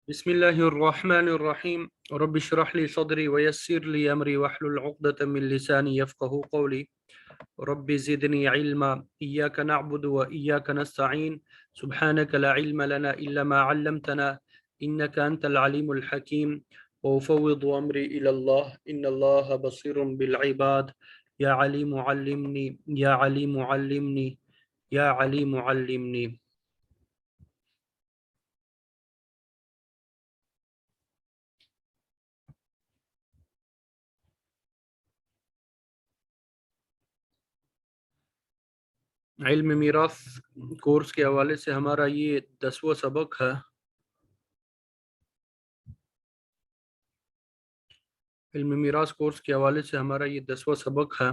बिस्मिल्लाहिर्रहमानिर्रहीम रब्बि इश्रह ली सदरी वयस्सिर ली अमरी वहलुल उक़दतम मिन लिसानी यफ़क़हू क़ौली रब्बि ज़िदनी इल्मा इय्याका नअबुदु व इय्याका नस्तईन सुब्हानका ला इल्मा लना इल्ला मा अल्लमतना इन्नका अंतल अलीमुल हकीम व उफ़व्विदु अमरी इलल्लाह इन्नल्लाहा बसीरुम बिल इबाद या अलीमु अल्लिमनी या अलीमु अल्लिमनी या अलीमु अल्लिमनी। इल्म मीरास कोर्स के हवाले से हमारा ये 10वां सबक है। इल्म मीरास कोर्स के हवाले से हमारा ये 10वां सबक है।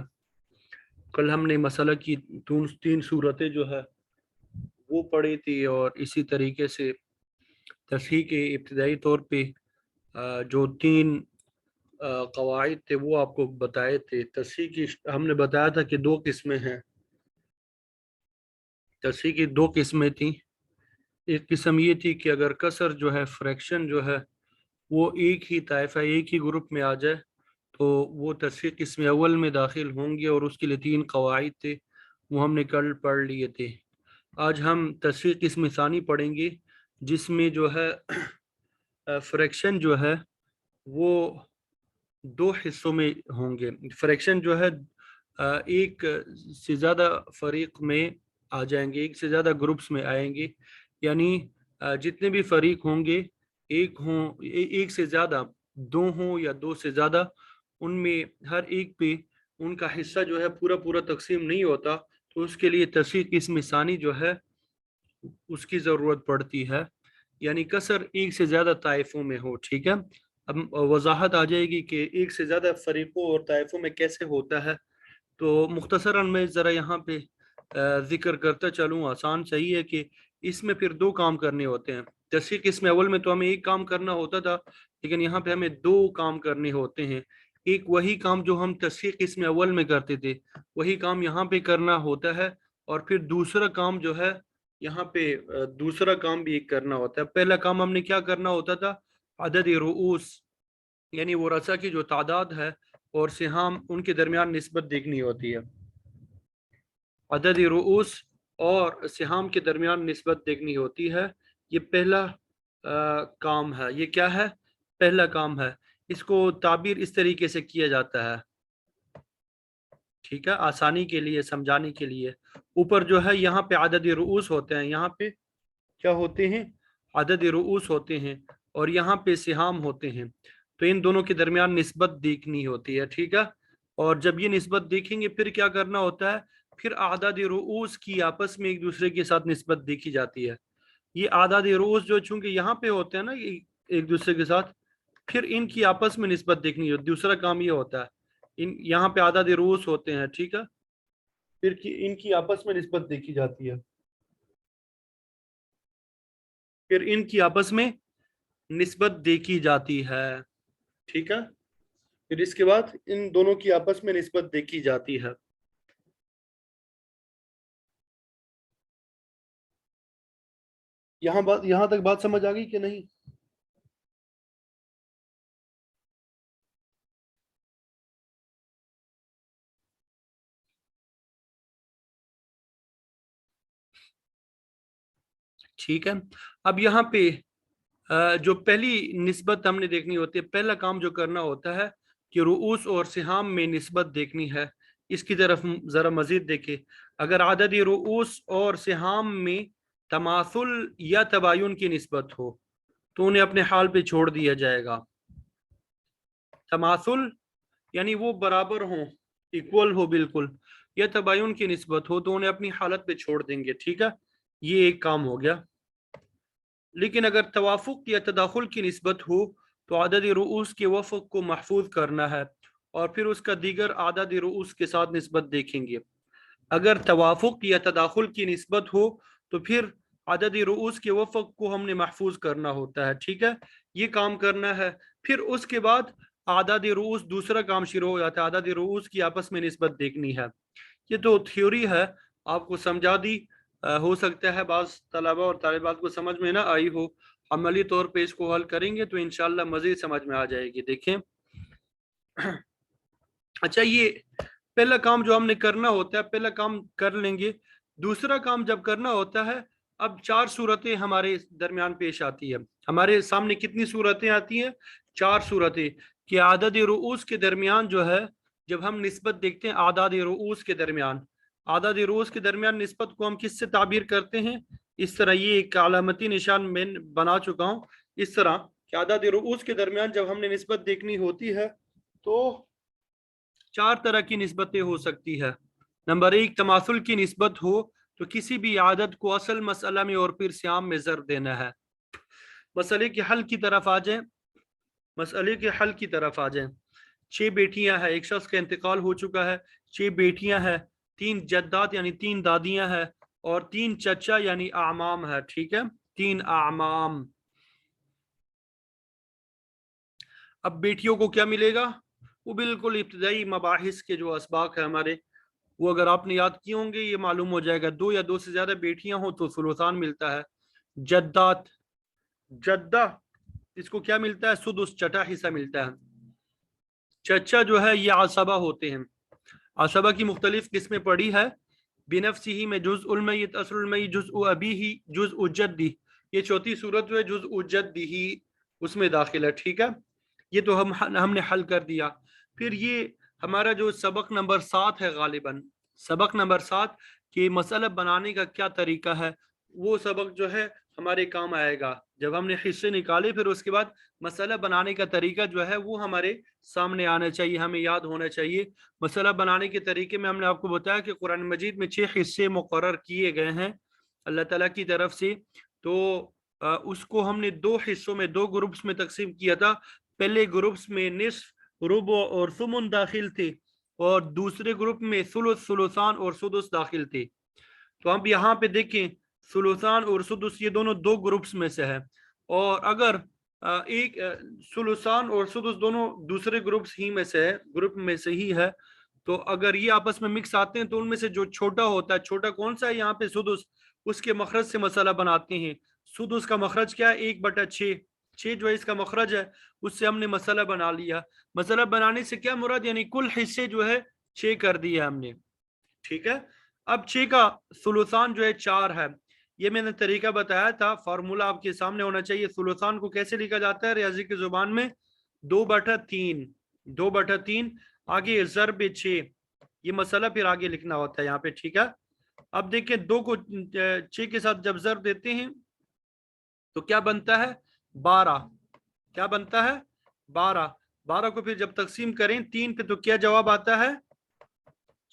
कल हमने मसला की तीन सूरतें जो है वो पढ़ी थी और इसी तरीके से तस्हीह के इब्तिदाई तौर पे जो तीन कवाइद थे वो आपको बताए थे। तस्हीह की हमने बताया था कि दो किस्में हैं। तस्हीह की दो किस्में थी। एक किस्म ये थी कि अगर कसर जो है फ्रैक्शन जो है वो एक ही ताइफा एक ही ग्रुप में आ जाए तो वो तस्हीह किस्म अव्वल में दाखिल होंगे और उसके लिए तीन कवाइद थे वो हमने कल पढ़ लिए थे। आज हम तस्हीह किस्म सानी पढ़ेंगे जिसमें जो है फ्रैक्शन जो है वो दो हिस्सों में होंगे। फ्रैक्शन जो है एक से ज़्यादा फरीक में आ जाएंगे, एक से ज़्यादा ग्रुप्स में आएंगे। यानी जितने भी फरीक होंगे एक हों एक से ज़्यादा, दो हों या दो से ज़्यादा, उनमें हर एक पे उनका हिस्सा जो है पूरा पूरा तकसीम नहीं होता, तो उसके लिए तस्हीह किस्म सानी जो है उसकी ज़रूरत पड़ती है। यानी कसर एक से ज़्यादा ताइफों में हो। ठीक है, अब वजाहत आ जाएगी कि एक से ज़्यादा फरीक़ों और ताइफों में कैसे होता है। तो मुख्तसरन मैं ज़रा यहाँ पे ज़िक्र करता चलूँ, आसान सही है कि इसमें फिर दो काम करने होते हैं। तस्हीह किस्म अव्वल में तो हमें एक काम करना होता था, लेकिन यहाँ पे हमें दो काम करने होते हैं। एक वही काम जो हम तस्हीह किस्म अव्वल में करते थे वही काम यहाँ पे करना होता है, और फिर दूसरा काम जो है यहाँ पे दूसरा काम भी एक करना होता है। पहला काम हमने क्या करना होता था, अदद रुऊस यानी वो रसा की जो तादाद है और सिहाम उनके दरमियान निस्बत देखनी होती है। अदद रुऊस और सिहाम के दरमियान निस्बत देखनी होती है। ये पहला काम है। ये क्या है? पहला काम है। इसको ताबीर इस तरीके से किया जाता है, ठीक है, आसानी के लिए समझाने के लिए। ऊपर जो है यहाँ पे अदद रुऊस होते हैं, यहाँ पे क्या होते हैं, अदद रुऊस होते हैं, और यहाँ पे सिहाम होते हैं। तो इन दोनों के दरमियान निस्बत देखनी होती है, ठीक है। और जब ये निस्बत देखेंगे फिर क्या करना होता है, फिर अदद रुऊस की आपस में एक दूसरे के साथ निस्बत देखी जाती है। ये अदद रुऊस जो चूंकि यहाँ पे होते हैं ना एक दूसरे के साथ, फिर इनकी आपस में निस्बत देखनी होती है। दूसरा काम ये होता है, इन यहाँ पे अदद रुऊस होते हैं, ठीक है, फिर इनकी आपस में निस्बत देखी जाती है। फिर इनकी आपस में निस्बत देखी जाती है, ठीक है। फिर इसके बाद इन दोनों की आपस में निस्बत देखी जाती है। यहाँ तक बात समझ आ गई कि नहीं? ठीक है। अब यहाँ पे जो पहली निस्बत हमने देखनी होती है, पहला काम जो करना होता है कि रुऊस और सिहाम में निस्बत देखनी है। इसकी तरफ ज़रा मज़ीद देखें। अगर आदद रुऊस और सिहाम में तमासुल या तबायुन की निस्बत हो तो उन्हें अपने हाल पे छोड़ दिया जाएगा। तमासुल यानी वो बराबर हो, इक्वल हो बिल्कुल, या तबायुन की निस्बत हो तो उन्हें अपनी हालत पे छोड़ देंगे, ठीक है। ये एक काम हो गया। लेकिन अगर तवाफुक या तदाखुल की निस्बत हो तो आदद रुऊस के वफ़क़ को महफूज करना है और फिर उसका दीगर आदद रुऊस के साथ निस्बत देखेंगे। अगर तवाफुक या तदाखुल की निस्बत हो तो फिर आदद रुऊस के वफ़क़ को हमने महफूज करना होता है, ठीक है। ये काम करना है। फिर उसके बाद आदद रुऊस दूसरा काम शुरू हो जाता है, आदद रुऊस की आपस में निस्बत देखनी है। ये तो थ्योरी है, आपको समझा दी। हो सकता है बाज़ तलबा और तालिबात को समझ में ना आई हो, अमली तौर पे इसको हल करेंगे तो इंशाल्लाह मज़ीद समझ में आ जाएगी। देखें, अच्छा ये पहला काम जो हमने करना होता है, पहला काम कर लेंगे। दूसरा काम जब करना होता है, अब 4 सूरतें हमारे दरमियान पेश आती है। हमारे सामने कितनी सूरतें आती हैं? 4 सूरतें कि आदद रुऊस के दरमियान जो है, जब हम निस्बत देखते हैं आदाद रुऊस के दरमियान, आदाद रुऊस के दरमियान निस्बत को हम किससे ताबीर करते हैं? इस तरह, ये एक अलामती निशान मैं बना चुका हूँ। इस तरह कि आदाद रुऊस के दरमियान जब हमने निस्बत देखनी होती है तो 4 तरह की निस्बतें हो सकती है। नंबर 1, तमासुल की निस्बत हो तो किसी भी आदत को असल मसला में और फिर सियाम में ज़र देना है। मसले के हल की तरफ आ जाए, मसले के हल की तरफ आ जाए। 6 बेटियां हैं, एक शख्स का इंतकाल हो चुका है, 6 बेटियां हैं, 3 जद्दात यानी 3 दादियां हैं और 3 चचा यानी आमाम है। ठीक है, 3 आमाम। अब बेटियों को क्या मिलेगा? वो बिल्कुल इब्तदाई मबाहिस के जो असबाक है हमारे, वो अगर आपने याद किए होंगे ये मालूम हो जाएगा। 2 या 2 से ज्यादा बेटियां हो तो सुलुसान मिलता है। जद्दात, जद्दा, इसको क्या मिलता है? सुदुस, छठा हिस्सा मिलता है। चचा जो है ये आसबा होते हैं। आसबा की मुख्तलिफ किस्में पड़ी है। बिनफ्सी ही में जुज़ उल मय्यत, असलुल मय्यत, जुज़ उ अबी ही, जुज़ उ जद्दी। ये चौथी सूरत जो है जुज़ उ जद्दी ही उसमें दाखिल है। ठीक है, ये तो हमने हल कर दिया। फिर ये हमारा जो सबक नंबर 7 है, गालिबन सबक नंबर 7 कि मसला बनाने का क्या तरीका है, वो सबक जो है हमारे काम आएगा जब हमने हिस्से निकाले। फिर उसके बाद मसला बनाने का तरीका जो है वो हमारे सामने आना चाहिए, हमें याद होना चाहिए। मसला बनाने के तरीके में हमने आपको बताया कि कुरान मजीद में 6 हिस्से मुकर्रर किए गए हैं अल्लाह ताला की तरफ से। तो उसको हमने 2 हिस्सों में, 2 ग्रुप्स में तकसीम किया था। पहले ग्रुप्स में निस्फ, रुबो और सुमुन दाखिल थे और दूसरे ग्रुप में सुलुस, सुलुसान और सुदुस दाखिल थे। तो हम यहाँ पे देखें, सुलुसान और सुदुस ये दोनों 2 ग्रुप्स में से है। और अगर एक सुलुसान और सुदुस दोनों दूसरे ग्रुप्स ही में से है, ग्रुप में से ही है, तो अगर ये आपस में मिक्स आते हैं तो उनमें से जो छोटा होता है, छोटा कौन सा है यहाँ पे? सुदुस, उसके मखरज से मसला बनाते हैं। सुदुस का मखरज क्या है? 1/6। 6 जो है इसका मखरज है, उससे हमने मसला बना लिया। मसला बनाने से क्या मुराद? यानी कुल हिस्से जो है 6 कर दिया हमने। ठीक है, अब 6 का सुलुसान जो है 4 है। ये मैंने तरीका बताया था, फार्मूला आपके सामने होना चाहिए। सुलुसान को कैसे लिखा जाता है रियाजी की जुबान में? 2/3, 2/3। आगे ज़रब 6, ये मसला फिर आगे लिखना होता है यहाँ पे। ठीक है, अब देखें 2 को 6 के साथ जब ज़रब देते हैं तो क्या बनता है? 12। क्या बनता है? 12। 12 को फिर जब तकसीम करें 3 पे तो क्या जवाब आता है?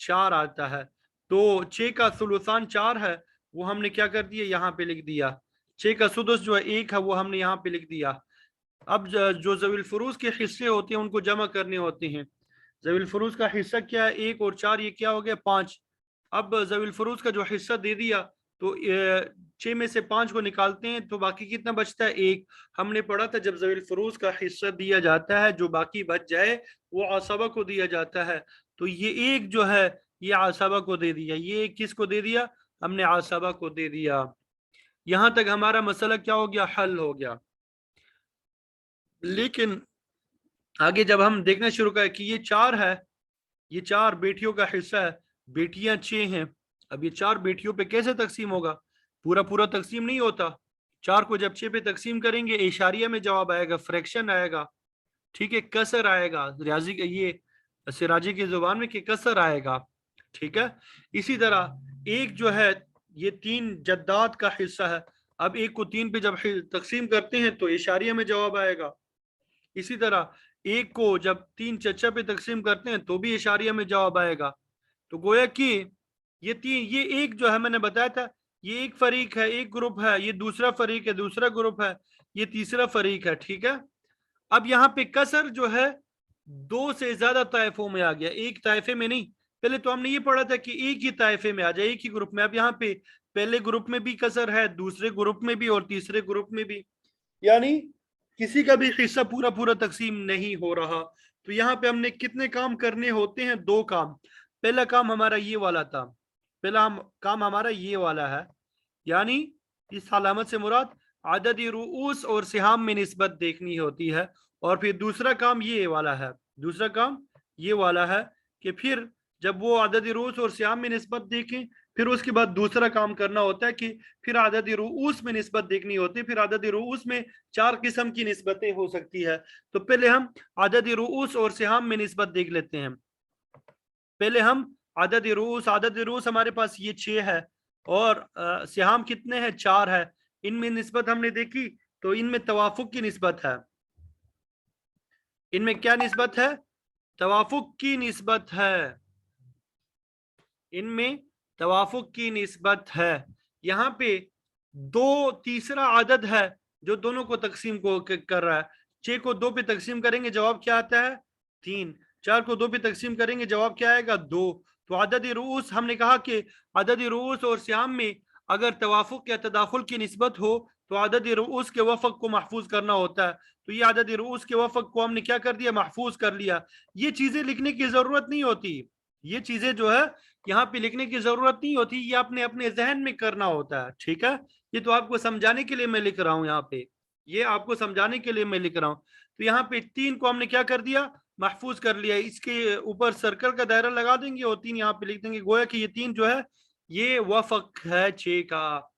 4 आता है। तो 6 का सुलुसान 4 है, वो हमने क्या कर दिया? यहाँ पे लिख दिया। 6 का सुदुस जो है 1 है, वो हमने यहाँ पे लिख दिया। अब जो ज़वील फुरूज के हिस्से होते हैं उनको जमा करने होते हैं। ज़वील फुरूज का हिस्सा क्या है? 1 और 4, ये क्या हो गया? 5। अब ज़वील फुरूज का जो हिस्सा दे दिया तो 6 में से 5 को निकालते हैं तो बाकी कितना बचता है? 1। हमने पढ़ा था जब ज़वील फुरूज का हिस्सा दिया जाता है, जो बाकी बच जाए वो आसबा को दिया जाता है। तो ये 1 जो है ये आसबा को दे दिया, ये 1 किसको दे दिया? हमने आसबा को दे दिया। यहां तक हमारा मसला क्या हो गया? हल हो गया। लेकिन आगे जब हम देखना शुरू करें कि ये 4 है, ये 4 बेटियों का हिस्सा है, बेटियां 6 हैं। अब ये 4 बेटियों पे कैसे तकसीम होगा? पूरा पूरा तकसीम नहीं होता। 4 को जब 6 पे तकसीम करेंगे इशारिया में जवाब आएगा, फ्रैक्शन आएगा। ठीक है, कसर आएगा, रियाजी का ये सिराजी की जुबान में कि कसर आएगा। ठीक है, इसी तरह 1 जो है ये 3 जद्दात का हिस्सा है। अब 1 को 3 पे जब तकसीम करते हैं तो इशारिया में जवाब आएगा। इसी तरह 1 को जब 3 चचा पे तकसीम करते हैं तो भी इशारिया में जवाब आएगा। तो गोया कि ये 1 जो है मैंने बताया था, ये एक फरीक है, एक ग्रुप है, ये दूसरा फरीक है, दूसरा ग्रुप है, ये तीसरा फरीक है। ठीक है, अब यहाँ पे कसर जो है 2 से ज्यादा ताइफों में आ गया, एक ताइफे में नहीं। पहले तो हमने ये पढ़ा था कि एक ही ताइफे में आ जाए, एक ही ग्रुप में। अब यहाँ पे पहले ग्रुप में भी कसर है, दूसरे ग्रुप में भी और तीसरे ग्रुप में भी, यानी किसी का भी हिस्सा पूरा पूरा तकसीम नहीं हो रहा। तो यहाँ पे हमने कितने काम करने होते हैं? 2 काम। पहला काम हमारा ये वाला था, पहला काम हमारा ये वाला है यानी इस अलामत से मुराद आददी रूस और सिहाम में निस्बत देखनी होती है। और फिर दूसरा काम ये वाला है, दूसरा काम ये वाला है कि फिर जब वो आददी रूस और सिहाम में निस्बत देखें, फिर उसके बाद दूसरा काम करना होता है कि फिर आददी रूस में निस्बत देखनी होती है। फिर आददी रूस में 4 किस्म की निस्बतें हो सकती है। तो पहले हम आददी रूस और सिहाम में निस्बत देख लेते हैं। पहले हम आददी रूस हमारे पास ये 6 है और सिहाम कितने हैं, 4 है। इनमें निस्बत हमने देखी तो इनमें तवाफुक की निस्बत है। इनमें क्या निस्बत है, तवाफुक की निस्बत है। इनमें तवाफुक की निस्बत है। यहाँ पे दो तीसरा आदद है जो दोनों को तकसीम को कर रहा है। 6 को 2 पे तकसीम करेंगे जवाब क्या आता है, 3। 4 को 2 पे तकसीम करेंगे जवाब क्या आएगा, 2। तो आददी रूस हमने कहा कि आददी रूस और सियाम में अगर तवाफुक या तदाखुल की निस्बत हो तो आददी रूस के वफक को महफूज करना होता है। तो ये आददी रूस के वफक को हमने क्या कर दिया, महफूज कर लिया। ये चीजें लिखने की जरूरत नहीं होती, ये चीजें जो है यहाँ पे लिखने की जरूरत नहीं होती, ये आपने अपने जहन में करना होता है। ठीक है, ये तो आपको समझाने के लिए मैं लिख रहा हूँ यहाँ पे, ये आपको समझाने के लिए मैं लिख रहा हूँ। तो यहाँ पे 3 को हमने क्या कर दिया, महफूज कर लिया। इसके ऊपर सर्कल का दायरा लगा देंगे और 3 यहाँ पे लिख देंगे, गोया कि ये 3 जो है ये वफक है 6 का।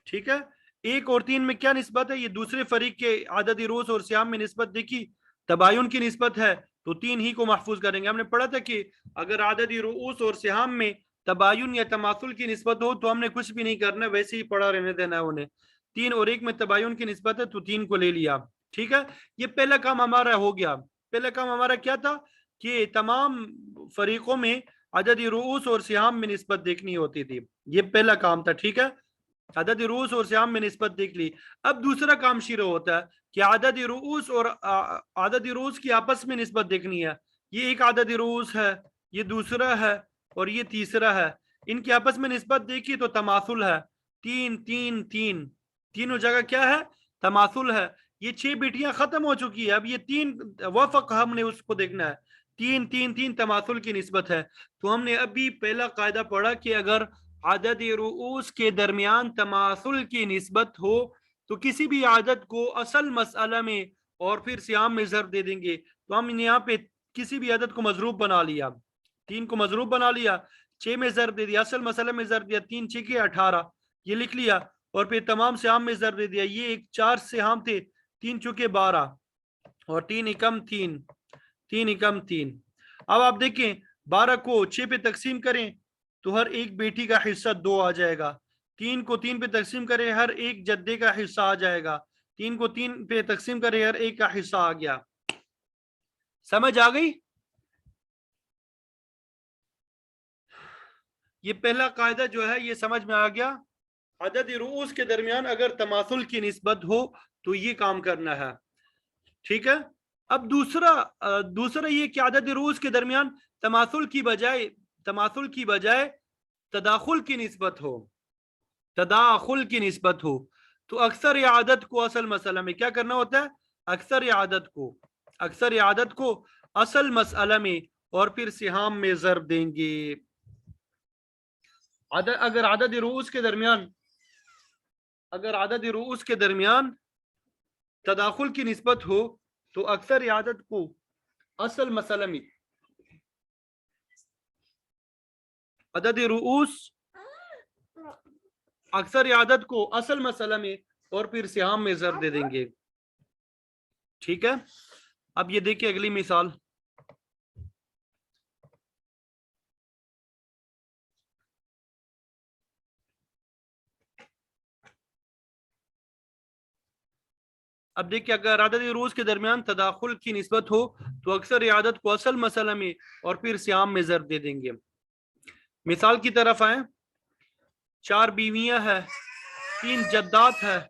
ठीक है, 1 और 3 में क्या निस्बत है, ये दूसरे फरीक के आददी रोज और सियाम में निस्बत देखी, तबायुन की निस्बत है, तो 3 ही को महफूज करेंगे। हमने पढ़ा था कि अगर आददी रूस और सिहाम में तबायुन या तमासुल की निस्बत हो तो हमने कुछ भी नहीं करना, वैसे ही पढ़ा रहने देना है उन्हें। 3 और 1 में तबायुन की निस्बत है तो 3 को ले लिया। ठीक है, ये पहला काम हमारा हो गया। पहला काम हमारा क्या था कि तमाम फरीकों में आददी रूस और सिहाम में निस्बत देखनी होती थी, ये पहला काम था। ठीक है, आददी रूस और सियाम में निस्बत देख ली। अब दूसरा काम शुरू होता है कि आददी रूस और आददी रूस की आपस में निस्बत देखनी है। ये एक आददी रूस है, ये दूसरा है और ये तीसरा है। इनकी आपस में निस्बत देखी तो तमासुल है, 3 3 3, तीनों जगह क्या है, तमासुल है। ये 6 बेटियां खत्म हो चुकी है, अब ये 3 वफक हमने उसको देखना है। 3 3 3 तमासुल की निस्बत है। तो हमने अभी पहला कायदा पढ़ा कि अगर आदद रूस के दरमियान तमासुल की निस्बत हो तो किसी भी आदत को असल मसला में और फिर सियाम में ज़र्ब दे देंगे। तो हम यहाँ पे किसी भी आदत को मजरूब बना लिया, 3 को मजरूब बना लिया, 6 में ज़र्ब दे दिया, असल मसला में ज़र्ब दिया, 3 6 के 18 ये लिख लिया, और फिर तमाम सियाम में ज़र्ब दे दिया। ये एक 4 सियाम थे, 3 चुके 12 और 3 एकम 3, 3 एकम 3। अब आप देखें 12 को 6 पे तकसीम करें तो हर एक बेटी का हिस्सा 2 आ जाएगा। 3 को 3 पे तकसीम करें हर एक जद्दे का हिस्सा आ जाएगा। 3 को 3 पे तकसीम करें हर एक का हिस्सा आ गया। समझ आ गई? ये पहला कायदा जो है ये समझ में आ गया। अदद रूस के दरमियान अगर तमासुल की निस्बत हो तो ये काम करना है। ठीक है, अब दूसरा ये कि अदद रूस के दरमियान तमासुल की बजाय तदाखुल की निस्बत हो, तदाखुल की निस्बत हो तो अक्सर या आदत को असल मसला में क्या करना होता है, अक्सर या आदत को असल मसला में और फिर सिहाम में ज़र्ब देंगे। अगर आदद रूस के दरमियान तदाखुल की निस्बत हो तो अक्सर या आदत को असल मसला में, अदद रूस अक्सर आदत को असल मसला में और फिर सिहाम में ज़र्ब दे देंगे। ठीक है, अब ये देखिए अगली मिसाल। अब देखिए अगर आदत रूस के दरमियान तदाखुल की निस्बत हो तो अक्सर आदत को असल मसला में और फिर सियाम में ज़र्ब दे देंगे। मिसाल की तरफ आए, 4 बीवियां है, 3 जद्दात है,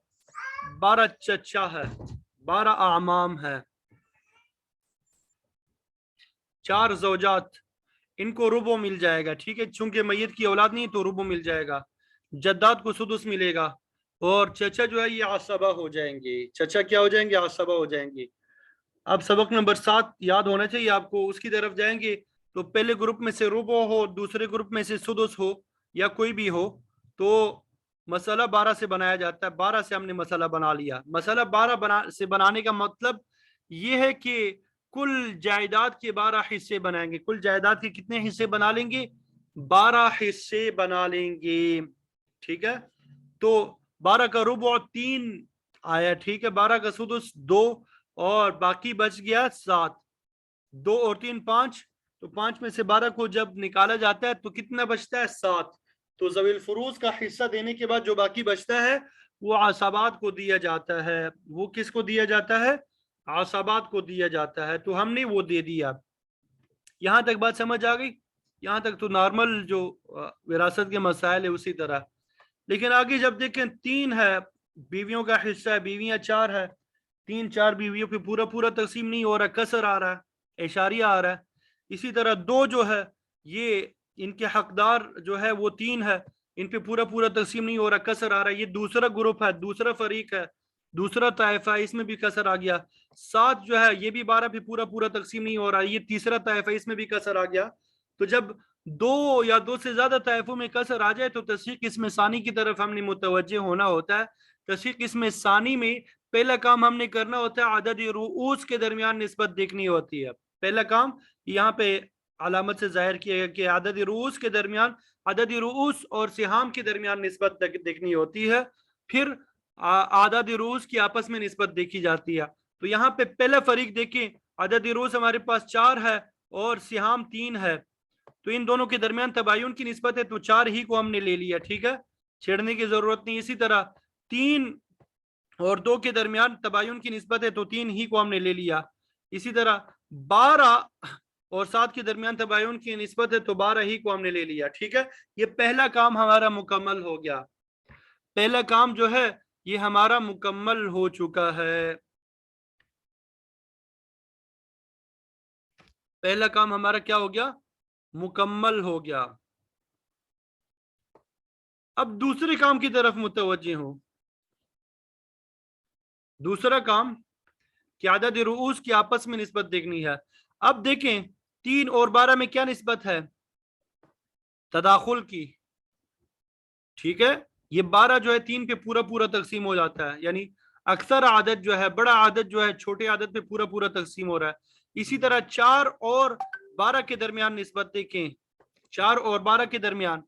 12 चचा है, 12 आमाम है, 4 ज़ौजात, इनको रुबो मिल जाएगा। ठीक है, चूंकि मैयत की औलाद नहीं तो रुबो मिल जाएगा। जद्दात को सुदुस मिलेगा और चचा जो है ये आसबा हो जाएंगे। चचा क्या हो जाएंगे, आसबा हो जाएंगे। अब सबक नंबर 7 याद होना चाहिए आपको, उसकी तरफ जाएंगे तो पहले ग्रुप में से रुबो हो, दूसरे ग्रुप में से सुदुस हो या कोई भी हो, तो مسئلہ 12 سے بنایا جاتا ہے، 12 سے ہم نے مسئلہ بنا لیا. مسئلہ 12 سے بنانے کا مطلب یہ ہے کہ کل جائیداد کے 12 حصے بنائیں گے. کل جائیداد کے کتنے حصے بنا لیں گے؟ 12 حصے بنا لیں گے. ٹھیک ہے، تو 12 کا ربع 3 آیا. ٹھیک ہے، 12 کا سدس 2 اور باقی بچ گیا 7. 2 اور 3 5، تو 5 میں سے 12 کو جب نکالا جاتا ہے تو کتنا بچتا ہے؟ 7. تو ذوی الفروض کا حصہ دینے کے بعد جو باقی بچتا ہے وہ عصبات کو دیا جاتا ہے. وہ کس کو دیا جاتا ہے؟ عصبات کو دیا جاتا ہے. تو ہم نے وہ دے دیا. یہاں تک بات سمجھ آ گئی؟ یہاں تک تو نارمل جو وراثت کے مسائل ہے اسی طرح. لیکن آگے جب دیکھیں 3 ہے، بیویوں کا حصہ ہے، بیویاں 4 ہے، 3 4 بیویوں پہ پورا پورا تقسیم نہیں ہو رہا، کسر آ رہا ہے، اشاریہ آ رہا ہے. اسی طرح 2 جو ہے یہ ان کے حقدار جو ہے وہ 3 ہے، ان پہ پورا پورا تقسیم نہیں ہو رہا، کسر آ رہا ہے. یہ دوسرا گروپ ہے، دوسرا فریق ہے، دوسرا طائفہ ہے، اس میں بھی کسر آ گیا. 7 جو ہے یہ بھی 12 پہ پورا پورا تقسیم نہیں ہو رہا، یہ تیسرا طائفہ، اس میں بھی کسر آ گیا. تو جب 2 یا 2 سے زیادہ طائفوں میں کسر آ جائے تو تصحیح قسم ثانی کی طرف ہم نے متوجہ ہونا ہوتا ہے. تصحیح قسم ثانی میں پہلا کام ہم نے کرنا ہوتا ہے عدد رؤوس کے درمیان نسبت دیکھنی ہوتی ہے. پہلا کام یہاں پہ علامت سے ظاہر کیا گیا کہ عدد رؤوس کے درمیان، عدد رؤوس اور سہام کے درمیان نسبت دیکھنی ہوتی ہے. پھر اعداد رؤوس کی آپس میں نسبت دیکھی جاتی ہے. تو یہاں پہ پہلا فریق دیکھیں، عدد رؤوس ہمارے پاس 4 ہے اور سہام 3 ہے، تو ان دونوں کے درمیان تباین کی نسبت ہے، تو 4 ہی کو ہم نے لے لیا. ٹھیک ہے، چھیڑنے کی ضرورت نہیں. اسی طرح 3 اور 2 کے درمیان تباین کی نسبت ہے، تو 3 ہی کو ہم نے لے لیا. اسی طرح 12 اور 7 کے درمیان تباین کی نسبت ہے، تو 12 ہی کو ہم نے لے لیا. ٹھیک ہے، یہ پہلا کام ہمارا مکمل ہو گیا. پہلا کام جو ہے یہ ہمارا مکمل ہو چکا ہے. پہلا کام ہمارا کیا ہو گیا؟ مکمل ہو گیا. اب دوسرے کام کی طرف متوجہ ہوں. دوسرا کام کہ عدد رؤوس کی آپس میں نسبت دیکھنی ہے. اب دیکھیں 3 اور 12 میں کیا نسبت ہے؟ تداخل کی. ٹھیک ہے، یہ 12 جو ہے 3 پہ پورا پورا تقسیم ہو جاتا ہے، یعنی اکثر عدد جو ہے، بڑا عدد جو ہے چھوٹے عدد پہ پورا پورا تقسیم ہو رہا ہے. اسی طرح 4 اور 12 کے درمیان نسبت دیکھیں، 4 اور 12 کے درمیان،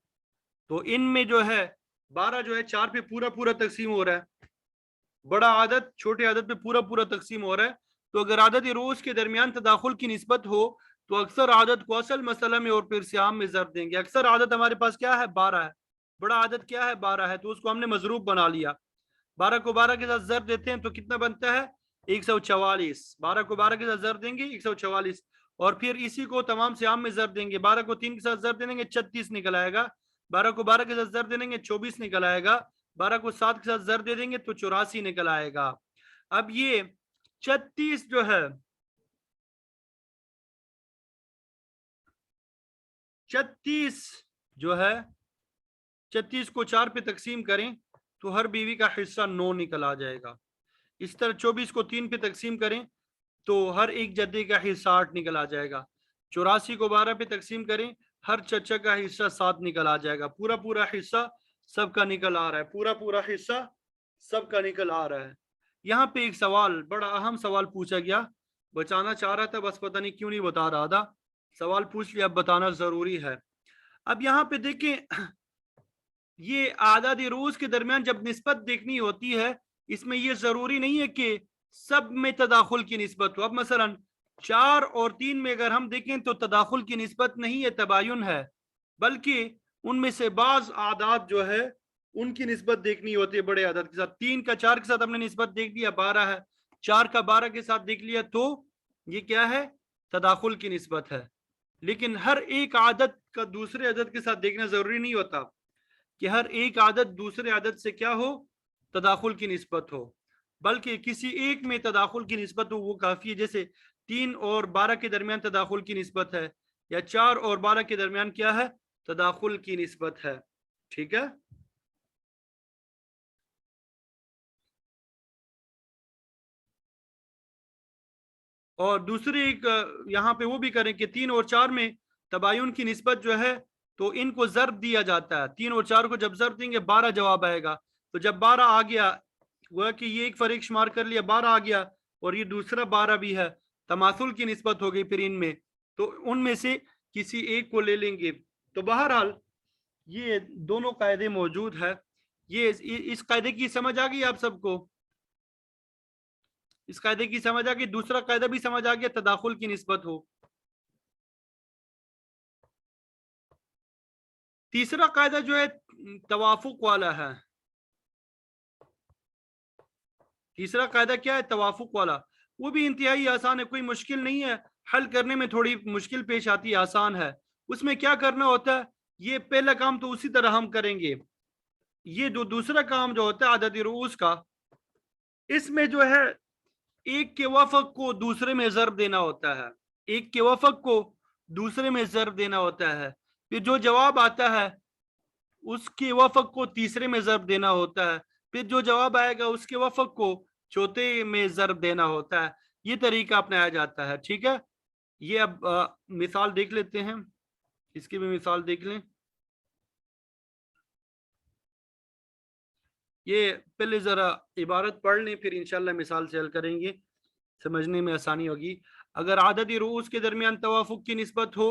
تو ان میں جو ہے 12 جو ہے 4 پہ پورا پورا تقسیم ہو رہا ہے، بڑا عدد چھوٹے عدد پہ پورا پورا تقسیم ہو رہا ہے. تو اگر عدد رؤوس کے درمیان تداخل کی نسبت ہو تو اکثر عدد کو اصل مسئلہ میں اور پھر سیام میں ضرب دیں گے. اکثر عدد ہمارے پاس کیا ہے؟ 12 ہے. بڑا عدد کیا ہے؟ 12 ہے، تو اس کو ہم نے مضروب بنا لیا. 12 کو 12 کے ساتھ ضرب دیتے ہیں تو کتنا بنتا ہے؟ 144. 12 کو 12 کے ساتھ ضرب دیں گے 144، اور پھر اسی کو تمام سیام میں ضرب دیں گے. 12 کو 3 کے ساتھ ضرب دیں گے 36 نکل آئے گا. 12 کو 12 کے ساتھ ضرب دیں گے 24 نکل آئے گا. 12 کو 7 کے ساتھ ضرب دے دیں گے تو 84 نکل آئے گا. اب یہ 36 جو ہے، 36 جو ہے، 36 کو 4 پہ تقسیم کریں تو ہر بیوی کا حصہ 9 نکل آ جائے گا. اس طرح 24 کو 3 پہ تقسیم کریں تو ہر ایک جدے کا حصہ 8 نکل آ جائے گا. 84 کو 12 پہ تقسیم کریں، ہر چچا کا حصہ 7 نکل آ جائے گا. پورا پورا حصہ سب کا نکل آ رہا ہے، پورا پورا حصہ سب کا نکل آ رہا ہے. یہاں پہ ایک سوال، بڑا اہم سوال پوچھا گیا، بچانا چاہ رہا تھا بس پتہ نہیں کیوں نہیں بتا رہا تھا. سوال پوچھ لیا، اب بتانا ضروری ہے. اب یہاں پہ دیکھیں یہ اعداد رؤوس کے درمیان جب نسبت دیکھنی ہوتی ہے، اس میں یہ ضروری نہیں ہے کہ سب میں تداخل کی نسبت ہو. اب مثلا 4 اور 3 میں اگر ہم دیکھیں تو تداخل کی نسبت نہیں ہے، تباین ہے، بلکہ ان میں سے بعض اعداد جو ہے ان کی نسبت دیکھنی ہوتی ہے بڑے عدد کے ساتھ. 3 کا 4 کے ساتھ ہم نے نسبت دیکھ لیا، 12 ہے. 4 کا 12 کے ساتھ دیکھ لیا تو یہ کیا ہے؟ تداخل کی نسبت ہے. لیکن ہر ایک عدد کا دوسرے عدد کے ساتھ دیکھنا ضروری نہیں ہوتا کہ ہر ایک عدد دوسرے عدد سے کیا ہو؟ تداخل کی نسبت ہو، بلکہ کسی ایک میں تداخل کی نسبت ہو وہ کافی ہے. جیسے 3 اور 12 کے درمیان تداخل کی نسبت ہے، یا 4 اور 12 کے درمیان کیا ہے؟ تداخل کی نسبت ہے. ٹھیک ہے، اور دوسری ایک یہاں پہ وہ بھی کریں کہ 3 اور 4 میں تباین کی نسبت جو ہے تو ان کو ضرب دیا جاتا ہے، 3 اور 4 کو جب ضرب دیں گے 12 جواب آئے گا. تو جب 12 آ گیا وہ کہ یہ ایک فریق شمار کر لیا 12 آ گیا اور یہ دوسرا 12 بھی ہے، تماثل کی نسبت ہو گئی پھر ان میں، تو ان میں سے کسی ایک کو لے لیں گے. تو بہرحال یہ دونوں قاعدے موجود ہے. یہ اس قاعدے کی سمجھ آ گئی آپ سب کو؟ اس قاعدے کی سمجھ آ گئی. دوسرا قاعدہ بھی سمجھ آ گیا، تداخل کی نسبت ہو. تیسرا قاعدہ جو ہے توافق والا ہے. تیسرا قاعدہ کیا ہے؟ توافق والا. وہ بھی انتہائی آسان ہے، کوئی مشکل نہیں ہے، حل کرنے میں تھوڑی مشکل پیش آتی ہے، آسان ہے. اس میں کیا کرنا ہوتا ہے؟ یہ پہلا کام تو اسی طرح ہم کریں گے. یہ دوسرا کام جو ہوتا ہے عدد رؤوس کا، اس میں جو ہے ایک کے وفق کو دوسرے میں ضرب دینا ہوتا ہے. ایک کے وفق کو دوسرے میں ضرب دینا ہوتا ہے. پھر جو جواب آتا ہے اس کے وفق کو تیسرے میں ضرب دینا ہوتا ہے. پھر جو جواب آئے گا اس کے وفق کو چوتھے میں ضرب دینا ہوتا ہے. یہ طریقہ اپنایا جاتا ہے. ٹھیک ہے، یہ اب مثال دیکھ لیتے ہیں، اس کی بھی مثال دیکھ لیں. یہ پہلے ذرا عبارت پڑھ لیں پھر انشاءاللہ مثال سے حل کریں گے، سمجھنے میں آسانی ہوگی. اگر عدد رؤوس کے درمیان توافق کی نسبت ہو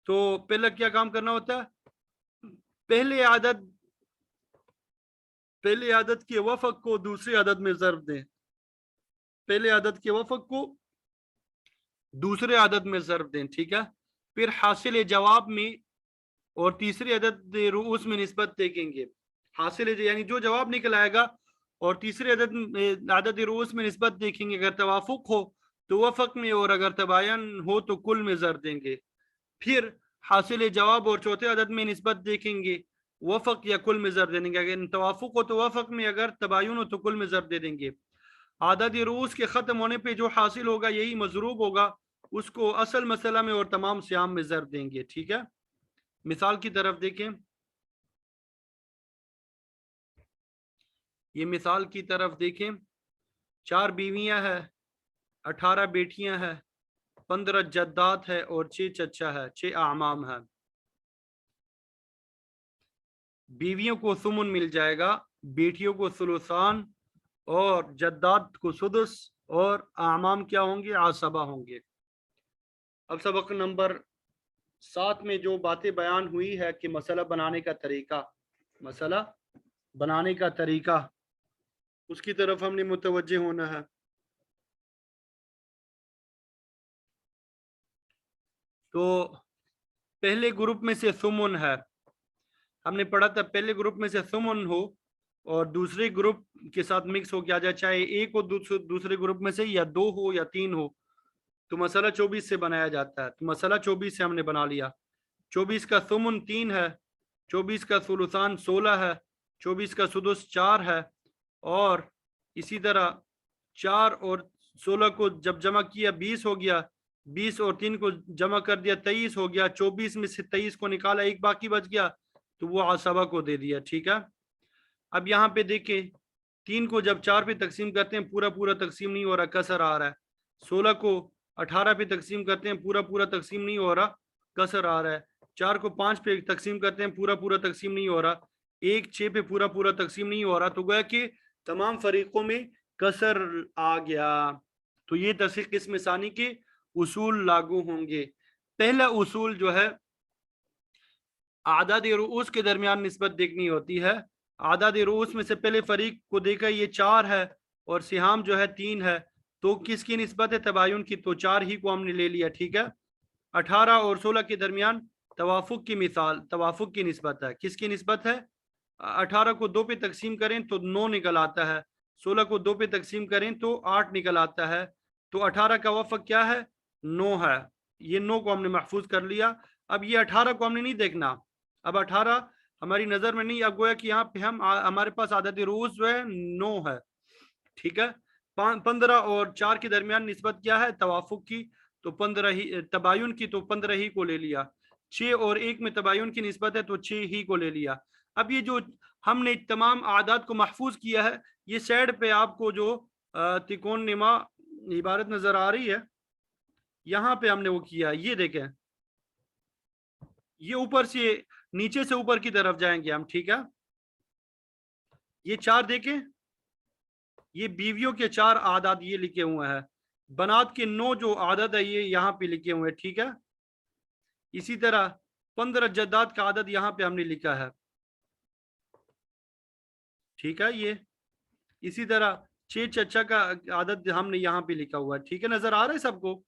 تو پہلا کیا کام کرنا ہوتا ہے؟ پہلے عدد کے وفق کو دوسرے عدد میں ضرب دیں. پہلے عدد کے وفق کو دوسرے عدد میں ضرب دیں. ٹھیک ہے، پھر حاصل جواب میں اور تیسرے عدد رؤوس میں نسبت دیکھیں گے. حاصل یعنی جو جواب نکل آئے گا اور تیسرے عدد رؤوس میں نسبت دیکھیں گے. اگر توافق ہو تو وفق میں، اور اگر تباین ہو تو کل میں ضرب دیں گے. پھر حاصل جواب اور چوتھے عدد میں نسبت دیکھیں گے، وفق یا کل میں ضرب دیں گے. اگر توافق ہو تو وفق میں، اگر تباین ہو تو کل میں ضرب دے دیں گے. عدد رؤوس کے ختم ہونے پہ جو حاصل ہوگا یہی مضروب ہوگا، اس کو اصل مسئلہ میں اور تمام سیام میں ضرب دیں گے. ٹھیک ہے، مثال کی طرف دیکھیں. یہ مثال کی طرف دیکھیں. 4 بیویاں ہیں، 18 بیٹیاں ہیں، 15 جدات ہے اور 6 چچا ہے، 6 اعمام ہے. بیویوں کو ثمن مل جائے گا، بیٹیوں کو ثلثان اور جدات کو سدس، اور اعمام کیا ہوں گے؟ عصبہ ہوں گے. اب سبق نمبر 7 میں جو باتیں بیان ہوئی ہے کہ مسئلہ بنانے کا طریقہ، اس کی طرف ہم نے متوجہ ہونا ہے. تو پہلے گروپ میں سے ثمن ہے، ہم نے پڑھا تھا پہلے گروپ میں سے ثمن ہو اور دوسرے گروپ کے ساتھ مکس ہو کے آ جائے، چاہے ایک ہو دوسرے گروپ میں سے، یا 2 ہو یا 3 ہو، تو مسئلہ 24 سے بنایا جاتا ہے. تو مسئلہ 24 سے ہم نے بنا لیا. 24 کا ثمن 3 ہے، 24 کا ثلثان 16 ہے، 24 کا سدس 4 ہے، اور اسی طرح 4 اور 16 کو جب جمع کیا 20 ہو گیا، 20 اور 3 کو جمع کر دیا 23 ہو گیا، 24 میں سے 23 کو نکالا، ایک باقی بچ گیا تو وہ عصبہ کو دے دیا. ٹھیک ہے، اب یہاں پہ دیکھیں 3 کو جب 4 پہ تقسیم کرتے ہیں پورا تقسیم نہیں ہو رہا، کسر آ رہا ہے. 16 کو 18 پہ تقسیم کرتے ہیں پورا تقسیم نہیں ہو رہا، کسر آ رہا ہے. 4 کو 5 پہ تقسیم کرتے ہیں پورا تقسیم نہیں ہو رہا. 1 6 پہ پورا تقسیم نہیں ہو رہا. تو گویا کہ تمام فریقوں میں کسر آ گیا. تو یہ تصحیح قسم ثانی کے اصول لاگو ہوں گے. پہلا اصول جو ہے اعداد رؤوس کے درمیان نسبت دیکھنی ہوتی ہے. اعداد رؤوس میں سے پہلے فریق کو دیکھا یہ 4 ہے اور سہام جو ہے 3 ہے، تو کس کی نسبت ہے؟ تباین کی. تو 4 ہی کو ہم نے لے لیا. ٹھیک ہے، 18 اور 16 کے درمیان توافق کی مثال، توافق کی نسبت ہے. کس کی نسبت ہے؟ 18 کو 2 پہ تقسیم کریں تو 9 نکل آتا ہے، 16 کو 2 پہ تقسیم کریں تو 8 نکل آتا ہے. تو 18 کا وفق کیا ہے؟ 9 ہے. یہ 9 کو ہم نے محفوظ کر لیا. اب یہ 18 کو ہم نے نہیں دیکھنا، اب 18 ہماری نظر میں نہیں. اب گویا کہ یہاں پہ ہمارے پاس عدد رؤوس جو ہے 9 ہے. ٹھیک ہے، 15 اور 4 کے درمیان نسبت کیا ہے؟ توافق کی. تو 15 ہی، تباین کی، تو 15 ہی کو لے لیا. 6 اور 1 میں تباین کی نسبت ہے تو 6 ہی کو لے لیا. اب یہ جو ہم نے تمام اعداد کو محفوظ کیا ہے، یہ سائڈ پہ آپ کو جو تکون نما عبارت نظر آ رہی ہے، یہاں پہ ہم نے وہ کیا. یہ دیکھیں ये ऊपर से नीचे से ऊपर की तरफ जाएंगे हम, ठीक है। ये 4 देखें, ये बीवियों के 4 आदाद ये लिखे हुए हैं, बनात के 9 जो आदद है ये यहाँ पे लिखे हुए हैं, ठीक है। इसी तरह 15 जद्दात का आदद यहाँ पे हमने लिखा है, ठीक है। ये इसी तरह 6 चचा का आदद हमने यहाँ पे लिखा हुआ है, ठीक है। नजर आ रहा है सबको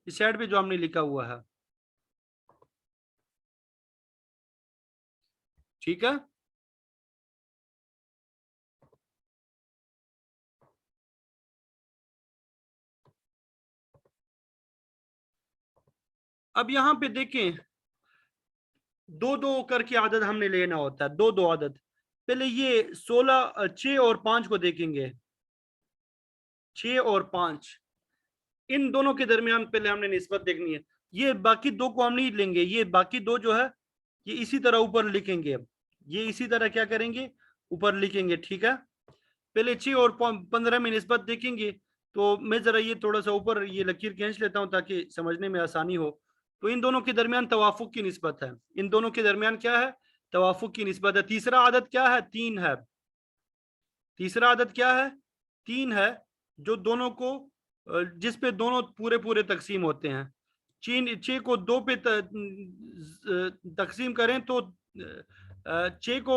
इस साइड पे जो हमने लिखा हुआ है, ठीक है। अब यहाँ पे देखें, 2-2 करके आदत हमने लेना होता है, 2-2 आदत। पहले ये 16, 6 और 5 को देखेंगे, 6 और 5 इन दोनों के दरमियान पहले हमने निस्बत देखनी है। ये बाकी 2 को हम नहीं लेंगे, ये बाकी 2 जो है ये इसी तरह ऊपर लिखेंगे, ये इसी तरह क्या करेंगे, ऊपर लिखेंगे, ठीक है। पहले 6 और 15 में निस्बत देखेंगे, तो मैं जरा ये थोड़ा सा ऊपर ये लकीर खींच लेता हूँ ताकि समझने में आसानी हो। तो इन दोनों के दरमियान तवाफुक की निस्बत है, इन दोनों के दरमियान क्या है, तवाफुक की निस्बत है। तीसरा आदत क्या है, 3 है। तीसरा आदत क्या है, 3 है, जो दोनों को जिस पे दोनों पूरे पूरे तकसीम होते हैं। 6 को 2 पे तकसीम करें तो 6 को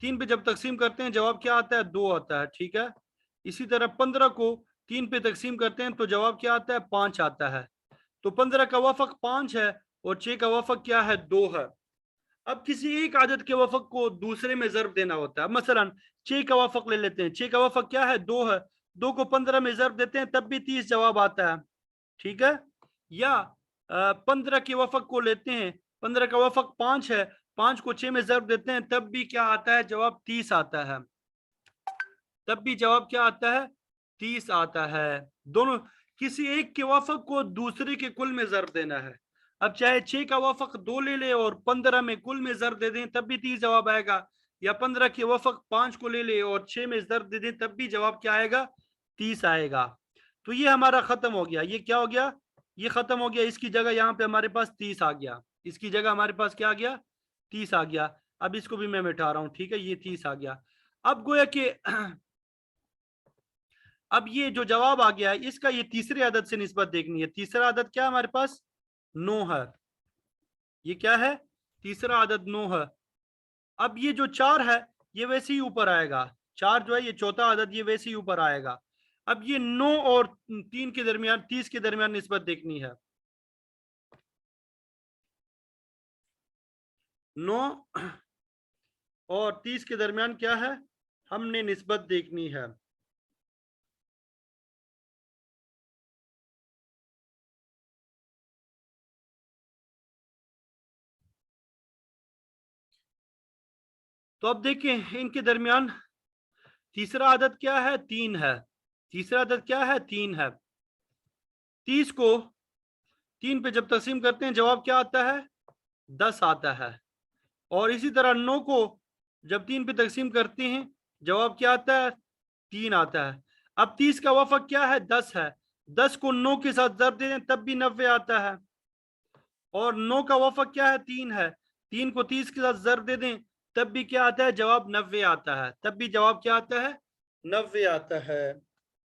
3 पे जब तकसीम करते हैं जवाब क्या आता है, 2 आता है, ठीक है। इसी तरह 15 को 3 पे तकसीम करते हैं तो जवाब क्या आता है, 5 आता है। तो 15 का वफक 5 है और 6 का वफक क्या है, 2 है। अब किसी एक आदत के वफक को दूसरे में ज़र्ब देना होता है। मसलन 6 का वफक ले लेते हैं, 6 का वफक क्या है, 2 है, 2 को 15 में ज़र्ब देते हैं तब भी 30 जवाब आता है, ठीक है। या 15 के वफक को लेते हैं, 15 का वफक 5 है, 5 को 6 में ज़र्ब देते हैं तब भी क्या आता है, जवाब 30 आता है, तब भी जवाब क्या आता है, 30 आता है। दोनों किसी एक के वफक को दूसरे के कुल में ज़र्ब देना है। अब चाहे 6 का वफक 2 ले ले और 15 में कुल में ज़र्ब दे दें तब भी 30 जवाब आएगा, या 15 के वफक 5 को ले ले और 6 में ज़र्ब दे दें तब भी जवाब क्या आएगा, 30 आएगा। तो ये हमारा खत्म हो गया, ये क्या हो गया, ये खत्म हो गया। इसकी जगह यहाँ पे हमारे पास 30 आ गया, इसकी जगह हमारे पास क्या आ गया, 30 आ गया। अब इसको भी मैं मिटा रहा हूँ, ठीक है, ये 30 आ गया। अब गोया कि अब ये जो जवाब आ गया है इसका ये तीसरे आदत से निस्बत देखनी है। तीसरा आदत क्या है हमारे पास, 9 है। ये क्या है, तीसरा आदत 9 है। अब ये जो 4 है ये वैसे ही ऊपर आएगा, 4 जो है ये चौथा आदत ये वैसे ही ऊपर आएगा। अब ये 9 और 3 के दरमियान, 30 के दरमियान निस्बत देखनी है। 9 और 30 के दरमियान क्या है, हमने निस्बत देखनी है। तो अब देखें इनके दरमियान तीसरा आदत क्या है, 3 है। तीसरा आदत क्या है, 3 है। 30 को 3 पे जब तकसीम करते हैं जवाब क्या आता है, 10 आता है। और इसी तरह 9 को जब 3 पे तकसीम करते हैं जवाब क्या आता है, 3 आता है। अब 30 का वफक क्या है, 10 है, 10 को 9 के साथ ज़र्ब दे दें तब भी 90 आता है। और 9 का वफक क्या है, 3 है, 3 को 30 के साथ ज़र्ब दे दें तब भी क्या आता है, जवाब 90 आता है, तब भी जवाब क्या आता है, 90 आता है।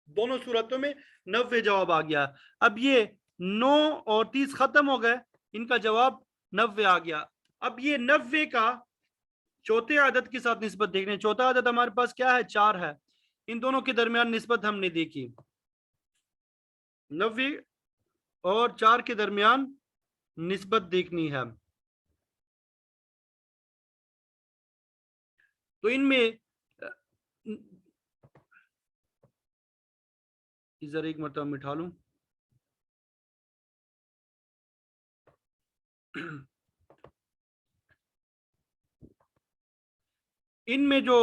दोनों सूरतों में 90 जवाब आ गया। अब ये 9 और 30 खत्म हो गए, इनका जवाब 90 आ गया। अब ये 90 का चौथे आदत के साथ निस्बत देखने, चौथा आदत हमारे पास क्या है, 4 है। इन दोनों के दरमियान निस्बत हमने देखी, 90 और 4 के दरमियान निस्बत देखनी है। तो इनमें जरा एक मरतबा मिठा लूं। इनमें जो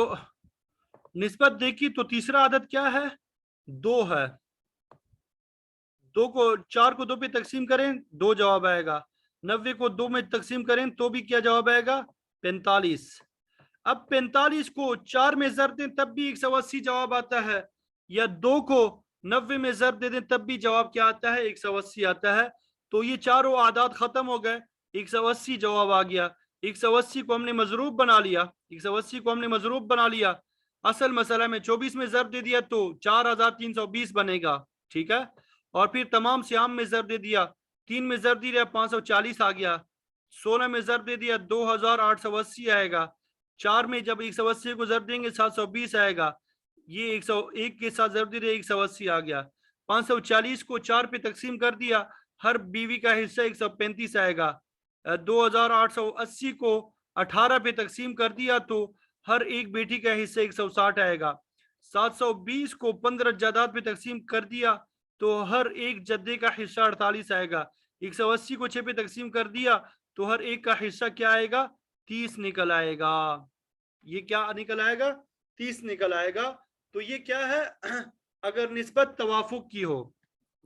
निस्बत देखी तो तीसरा आदत क्या है, 2 है। 2 को 4 को 2 पे तकसीम करें 2 जवाब आएगा, 90 को 2 में तकसीम करें तो भी क्या जवाब आएगा, 45। अब 45 को 4 में ज़र्ब दें तब भी 180 जवाब आता है, या 2 को 90 में ज़र्ब दे दें तब भी जवाब क्या आता है, 180 आता है। तो ये चारों आदात खत्म हो गए। 180 जवाब आ गया। 180 को हमने मजरूब बना लिया, 180 को हमने मजरूब बना लिया। असल मसला में 24 में ज़रब दे दिया तो 4320 बनेगा, ठीक है। और फिर तमाम सियाम में ज़रब दे दिया, 3 में ज़रब दे दिया 540 आ गया। 16 में ज़रब दे दिया 2880 आएगा। 4 में जब 180 को ज़रब देंगे 720 आएगा। ये 101 के साथ ज़रब दे दिया 180 आ गया। 540 को 4 पे तकसीम कर दिया, हर बीवी का हिस्सा 135 आएगा। 2880 को 18 पे तकसीम कर दिया तो हर एक बेटी का हिस्सा 160 आएगा। 720 को 15 जायदाद पे तकसीम कर दिया तो हर एक जद्दे का हिस्सा 48 आएगा। 180 को 6 पे तकसीम कर दिया तो हर एक का हिस्सा क्या आएगा, 30 निकल आएगा। ये क्या निकल आएगा, 30 निकल आएगा। तो ये क्या है, अगर निस्बत तवाफुक की हो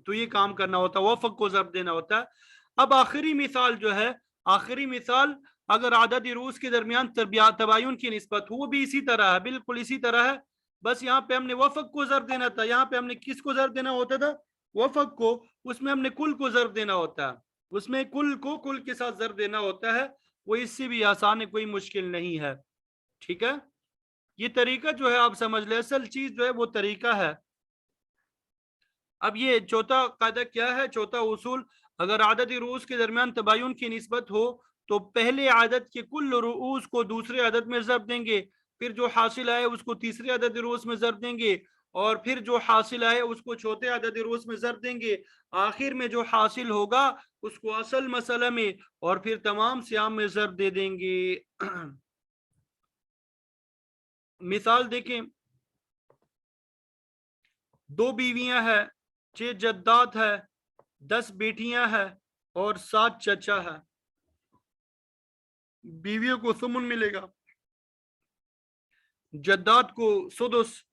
तो ये काम करना होता है, वफक को ज़रब देना होता है। अब आखिरी मिसाल जो है, आखिरी मिसाल अगर आदद रूस के दरमियान तबायुन की निस्बत हो, वो भी इसी तरह है, बिल्कुल इसी तरह है। बस यहाँ पे हमने वफक को ज़रब देना था, यहाँ पे हमने किसको ज़रब देना होता था, वफक को। उसमें हमने कुल को ज़रब देना होता है, उसमें कुल को कुल के साथ ज़रब देना होता है। वो इससे भी आसान है, कोई मुश्किल नहीं है, ठीक है। ये तरीका जो है आप समझ ले, असल चीज जो है वो तरीका है। अब ये चौथा कायदा क्या है, चौथा उसूल, अगर आदद रूस के दरमियान तबायुन की निस्बत हो तो पहले आदद के कुल रूस को दूसरे आदद में ज़रब देंगे, फिर जो हासिल आए उसको तीसरे आदद रूस में ज़रब देंगे, और फिर जो हासिल आए उसको चौथे आदद रूस में ज़रब देंगे। आखिर में जो हासिल होगा उसको असल मसला में और फिर तमाम सियाम में ज़रब दे देंगे। मिसाल देखें, 2 बीवियां हैं, 6 जद्दात है, 10 बेटियां हैं और 7 चचा है। बीवियों को सुमुन मिलेगा, जद्दात को सुदुस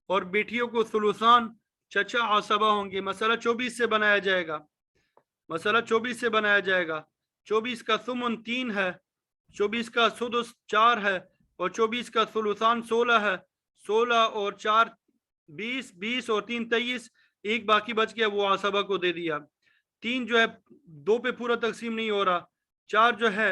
और बेटियों को सुलुसान, चचा आसबा होंगे। मसला 24 से बनाया जाएगा, मसला 24 से बनाया जाएगा। 24 का सुमुन 3 है, 24 का सुदुस 4 है और 24 का सुलुसान 16 है। 16 और 4 20, 20 और 3 23, एक बाकी बच गया, वो आसबा को दे दिया। 3 जो है 2 पे पूरा तकसीम नहीं हो रहा, 4 जो है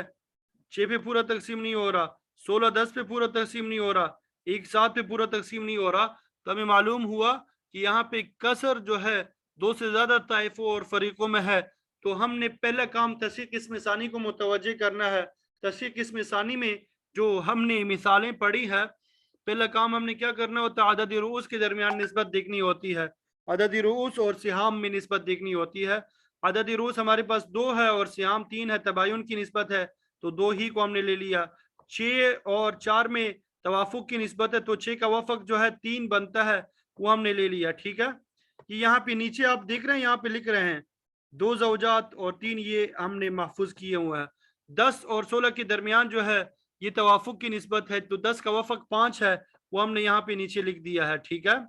6 पे पूरा तकसीम नहीं हो रहा, 16 10 पे पूरा तकसीम नहीं हो रहा, 1 7 पे पूरा तकसीम नहीं हो रहा। तो हमें मालूम हुआ कि यहाँ पे कसर जो है 2 से ज्यादा ताइफों और फरीकों में है। तो हमने पहला काम तस्हीह किस्म सानी को मुतवज्जे करना है। तस्हीह किस्म सानी में जो हमने मिसालें पढ़ी है, पहला काम हमने क्या करना होता है, अदद रूस के दरमियान निस्बत देखनी होती है, अदद रूस और सिहाम में निस्बत देखनी होती है। अदद रूस हमारे पास 2 है और सिहाम 3 है, तबायुन की निस्बत है तो 2 ही को हमने ले लिया। 6 और 4 में तवाफुक की निस्बत है तो 6 का वफक जो है 3 बनता है, वो हमने ले लिया, ठीक है। कि यहाँ पे नीचे आप देख रहे हैं, यहाँ पे लिख रहे हैं 2 ज़ौजात और 3, ये हमने महफूज किए हुए हैं। 10 और 16 के दरमियान जो है ये तवाफुक की निस्बत है तो 10 का वफक 5 है, वो हमने यहाँ पे नीचे लिख दिया है, ठीक है,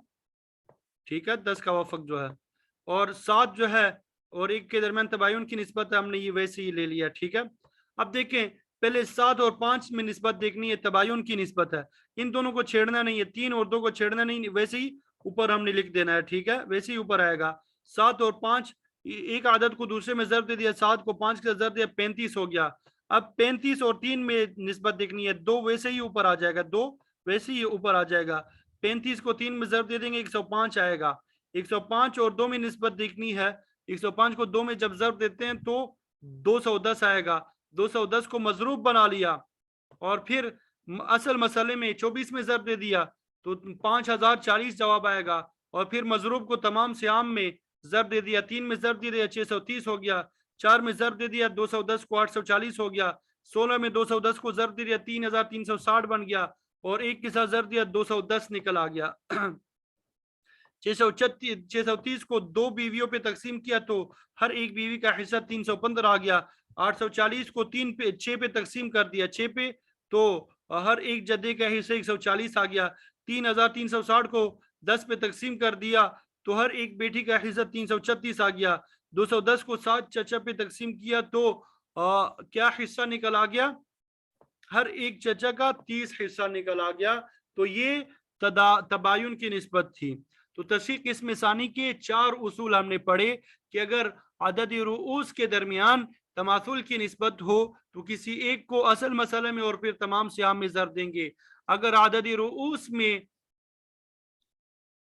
ठीक है। 10 का वफक जो है, और 7 जो है और 1 के दरमियान तबायुन की निस्बत है, हमने ये वैसे ही ले लिया, ठीक है। अब देखें, पहले 7 और 5 में निस्बत देखनी है, तबायुन की निस्बत है, इन दोनों को छेड़ना नहीं है, 3 और 2 को छेड़ना नहीं, वैसे ही ऊपर हमने लिख देना है, ठीक है, वैसे ही ऊपर आएगा। 7 और 5, एक आदत को दूसरे में ज़रब दे दिया, 7 को 5 के ज़रब दिया, 35 हो गया। अब 35 और 3 में निस्बत देखनी है, 2 वैसे ही ऊपर आ जाएगा, 2 वैसे ही ऊपर आ जाएगा। 35 को 3 में ज़रब दे देंगे, 105 आएगा। 105 और 2 में निस्बत देखनी है, 105 को 2 में जब ज़रब देते हैं तो 210 आएगा। 210 को मजरूब बना लिया और फिर असल मसले में 24 में ज़रब दे दिया तो 5040 जवाब आएगा। और फिर मजरूब को तमाम सियाम में ज़रब दे दिया, 3 में ज़रब दे दिया 630 हो गया, 4 में ज़रब दे दिया 210 को 840 हो गया, 16 में 210 को ज़रब दे दिया 3360 बन गया, और 1 के साथ ज़रब दिया 210 निकल आ गया। 630 को 2 बीवियों पे तकसीम किया तो हर एक बीवी का हिस्सा 315 आ गया। 840 को 6 पे तकसीम कर दिया, 6 पे, तो हर एक जद्दे का हिस्सा 140 आ गया। 3360 को 10 पे तकसीम कर दिया तो हर एक बेटी का हिस्सा 336 आ गया। 210 को 7 चचा पे तकसीम किया तो क्या हिस्सा निकल आ गया, हर एक चचा का 30 हिस्सा निकल आ गया। तो ये तबायुन की निस्बत थी। तो तस्हीह किस्म सानी के 4 उसूल हमने पढ़े कि अगर अदद रूस के दरमियान तमासुल की निस्बत हो तो किसी एक को असल मसला में और फिर तमाम सियाम में ज़र देंगे। अगर आदद रुऊस में